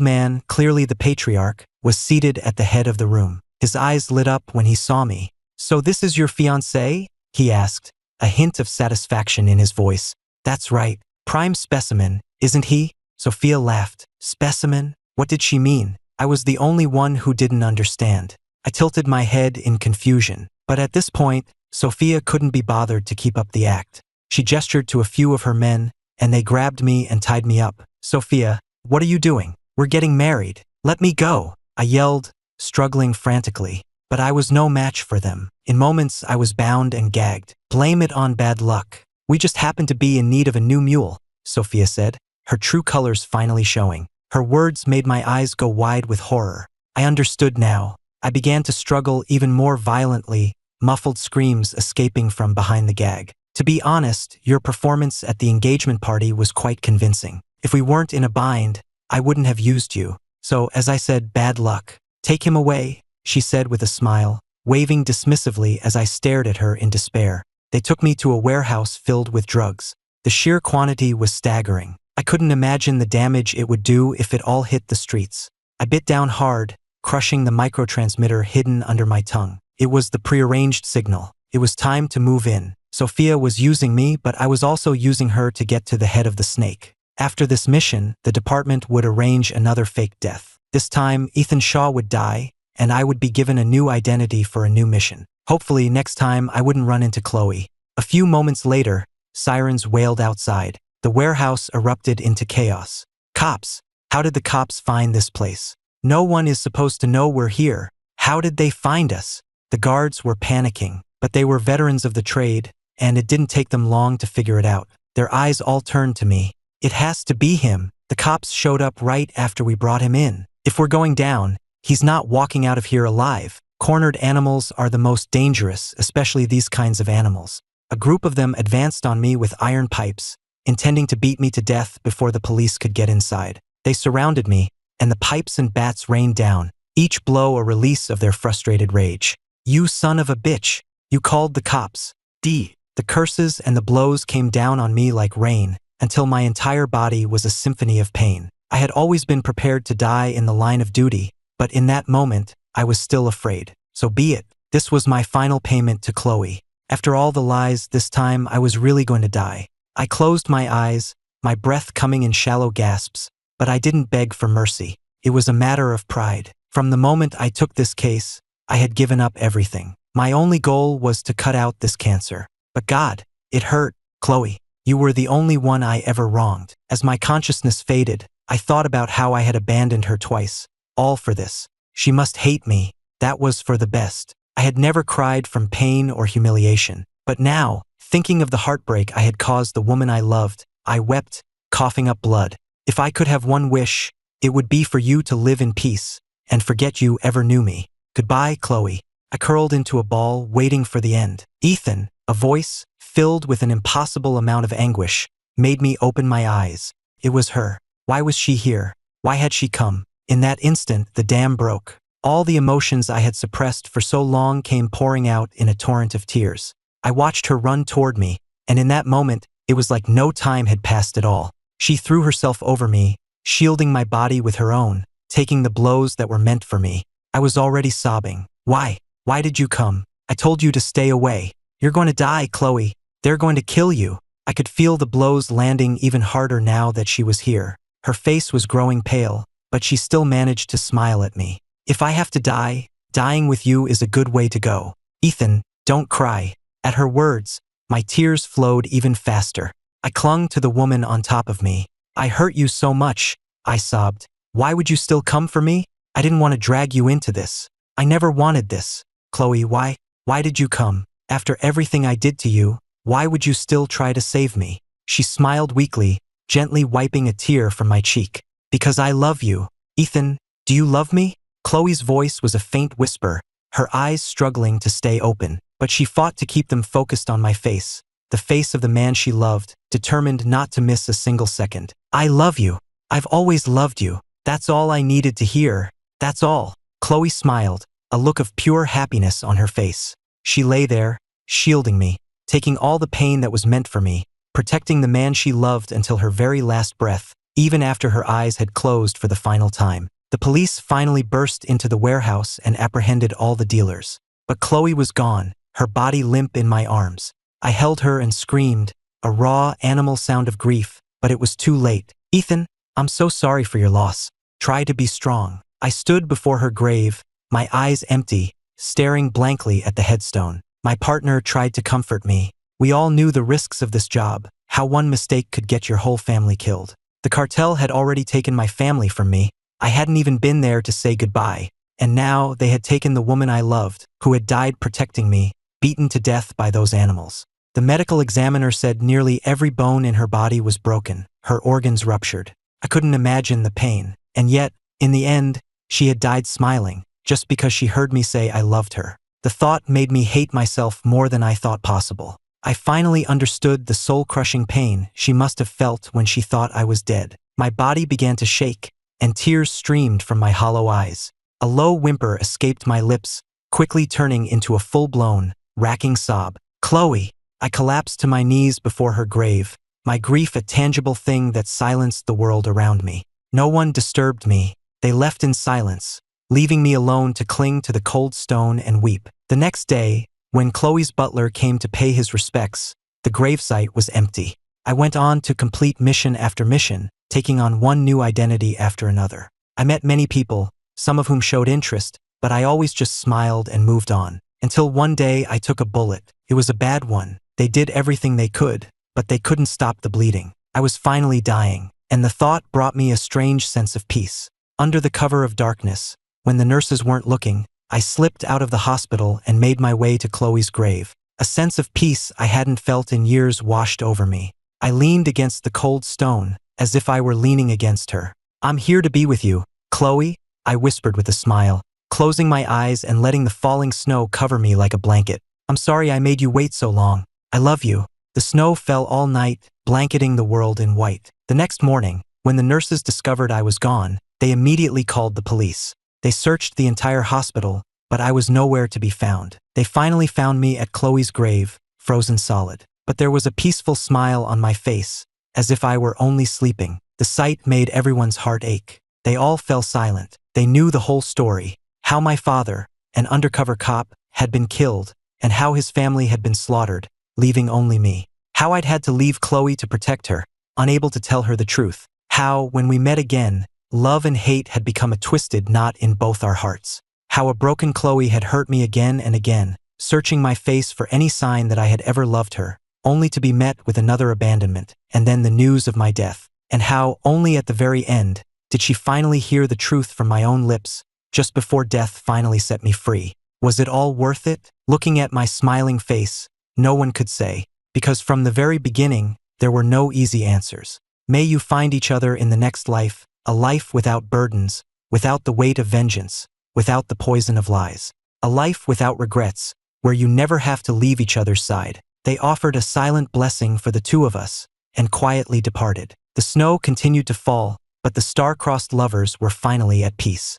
man, clearly the patriarch, was seated at the head of the room. His eyes lit up when he saw me. "So this is your fiancé?" he asked, a hint of satisfaction in his voice. "That's right. Prime specimen, isn't he?" Sophia laughed. Specimen? What did she mean? I was the only one who didn't understand. I tilted my head in confusion. But at this point, Sophia couldn't be bothered to keep up the act. She gestured to a few of her men, and they grabbed me and tied me up. "Sophia, what are you doing? We're getting married. Let me go," I yelled, struggling frantically. But I was no match for them. In moments, I was bound and gagged. "Blame it on bad luck. We just happened to be in need of a new mule," Sophia said, her true colors finally showing. Her words made my eyes go wide with horror. I understood now. I began to struggle even more violently, muffled screams escaping from behind the gag. "To be honest, your performance at the engagement party was quite convincing. If we weren't in a bind, I wouldn't have used you. So, as I said, bad luck. Take him away," she said with a smile, waving dismissively as I stared at her in despair. They took me to a warehouse filled with drugs. The sheer quantity was staggering. I couldn't imagine the damage it would do if it all hit the streets. I bit down hard, crushing the microtransmitter hidden under my tongue. It was the prearranged signal. It was time to move in. Sophia was using me, but I was also using her to get to the head of the snake. After this mission, the department would arrange another fake death. This time, Ethan Shaw would die, and I would be given a new identity for a new mission. Hopefully, next time I wouldn't run into Chloe. A few moments later, sirens wailed outside. The warehouse erupted into chaos. "Cops! How did the cops find this place? No one is supposed to know we're here. How did they find us?" The guards were panicking, but they were veterans of the trade, and it didn't take them long to figure it out. Their eyes all turned to me. "It has to be him. The cops showed up right after we brought him in. If we're going down, he's not walking out of here alive." Cornered animals are the most dangerous, especially these kinds of animals. A group of them advanced on me with iron pipes, intending to beat me to death before the police could get inside. They surrounded me, and the pipes and bats rained down, each blow a release of their frustrated rage. "You son of a bitch! You called the cops. D." The curses and the blows came down on me like rain, until my entire body was a symphony of pain. I had always been prepared to die in the line of duty, but in that moment, I was still afraid. So be it. This was my final payment to Chloe. After all the lies, this time I was really going to die. I closed my eyes, my breath coming in shallow gasps, but I didn't beg for mercy. It was a matter of pride. From the moment I took this case, I had given up everything. My only goal was to cut out this cancer. But God, it hurt. Chloe, you were the only one I ever wronged. As my consciousness faded, I thought about how I had abandoned her twice. All for this. She must hate me. That was for the best. I had never cried from pain or humiliation. But now, thinking of the heartbreak I had caused the woman I loved, I wept, coughing up blood. If I could have one wish, it would be for you to live in peace and forget you ever knew me. Goodbye, Chloe. I curled into a ball, waiting for the end. Ethan, a voice, filled with an impossible amount of anguish, made me open my eyes. It was her. Why was she here? Why had she come? In that instant, the dam broke. All the emotions I had suppressed for so long came pouring out in a torrent of tears. I watched her run toward me, and in that moment, it was like no time had passed at all. She threw herself over me, shielding my body with her own, taking the blows that were meant for me. I was already sobbing. Why? Why did you come? I told you to stay away. You're going to die, Chloe. They're going to kill you. I could feel the blows landing even harder now that she was here. Her face was growing pale, but she still managed to smile at me. If I have to die, dying with you is a good way to go. Ethan, don't cry. At her words, my tears flowed even faster. I clung to the woman on top of me. I hurt you so much, I sobbed. Why would you still come for me? I didn't want to drag you into this. I never wanted this. Chloe, why did you come? After everything I did to you, why would you still try to save me? She smiled weakly, gently wiping a tear from my cheek. Because I love you. Ethan, do you love me? Chloe's voice was a faint whisper, her eyes struggling to stay open, but she fought to keep them focused on my face, the face of the man she loved, determined not to miss a single second. I love you. I've always loved you. That's all I needed to hear. That's all. Chloe smiled, a look of pure happiness on her face. She lay there, shielding me, taking all the pain that was meant for me, protecting the man she loved until her very last breath, even after her eyes had closed for the final time. The police finally burst into the warehouse and apprehended all the dealers. But Chloe was gone, her body limp in my arms. I held her and screamed, a raw, animal sound of grief, but it was too late. Ethan, I'm so sorry for your loss. Try to be strong. I stood before her grave, my eyes empty, staring blankly at the headstone. My partner tried to comfort me. We all knew the risks of this job, how one mistake could get your whole family killed. The cartel had already taken my family from me. I hadn't even been there to say goodbye. And now they had taken the woman I loved, who had died protecting me, beaten to death by those animals. The medical examiner said nearly every bone in her body was broken, her organs ruptured. I couldn't imagine the pain. And yet, in the end, she had died smiling, just because she heard me say I loved her. The thought made me hate myself more than I thought possible. I finally understood the soul-crushing pain she must have felt when she thought I was dead. My body began to shake, and tears streamed from my hollow eyes. A low whimper escaped my lips, quickly turning into a full-blown, racking sob. Chloe! I collapsed to my knees before her grave, my grief a tangible thing that silenced the world around me. No one disturbed me. They left in silence, leaving me alone to cling to the cold stone and weep. The next day, when Chloe's butler came to pay his respects, the gravesite was empty. I went on to complete mission after mission, taking on one new identity after another. I met many people, some of whom showed interest, but I always just smiled and moved on. Until one day I took a bullet. It was a bad one. They did everything they could, but they couldn't stop the bleeding. I was finally dying, and the thought brought me a strange sense of peace. Under the cover of darkness, when the nurses weren't looking, I slipped out of the hospital and made my way to Chloe's grave. A sense of peace I hadn't felt in years washed over me. I leaned against the cold stone, as if I were leaning against her. I'm here to be with you, Chloe, I whispered with a smile, closing my eyes and letting the falling snow cover me like a blanket. I'm sorry I made you wait so long. I love you. The snow fell all night, blanketing the world in white. The next morning, when the nurses discovered I was gone, they immediately called the police. They searched the entire hospital, but I was nowhere to be found. They finally found me at Chloe's grave, frozen solid. But there was a peaceful smile on my face, as if I were only sleeping. The sight made everyone's heart ache. They all fell silent. They knew the whole story, how my father, an undercover cop, had been killed, and how his family had been slaughtered, leaving only me. How I'd had to leave Chloe to protect her, unable to tell her the truth. How, when we met again, love and hate had become a twisted knot in both our hearts. How a broken Chloe had hurt me again and again, searching my face for any sign that I had ever loved her, only to be met with another abandonment, and then the news of my death. And how, only at the very end, did she finally hear the truth from my own lips, just before death finally set me free. Was it all worth it? Looking at my smiling face, no one could say, because from the very beginning, there were no easy answers. May you find each other in the next life, a life without burdens, without the weight of vengeance, without the poison of lies. A life without regrets, where you never have to leave each other's side. They offered a silent blessing for the two of us, and quietly departed. The snow continued to fall, but the star-crossed lovers were finally at peace.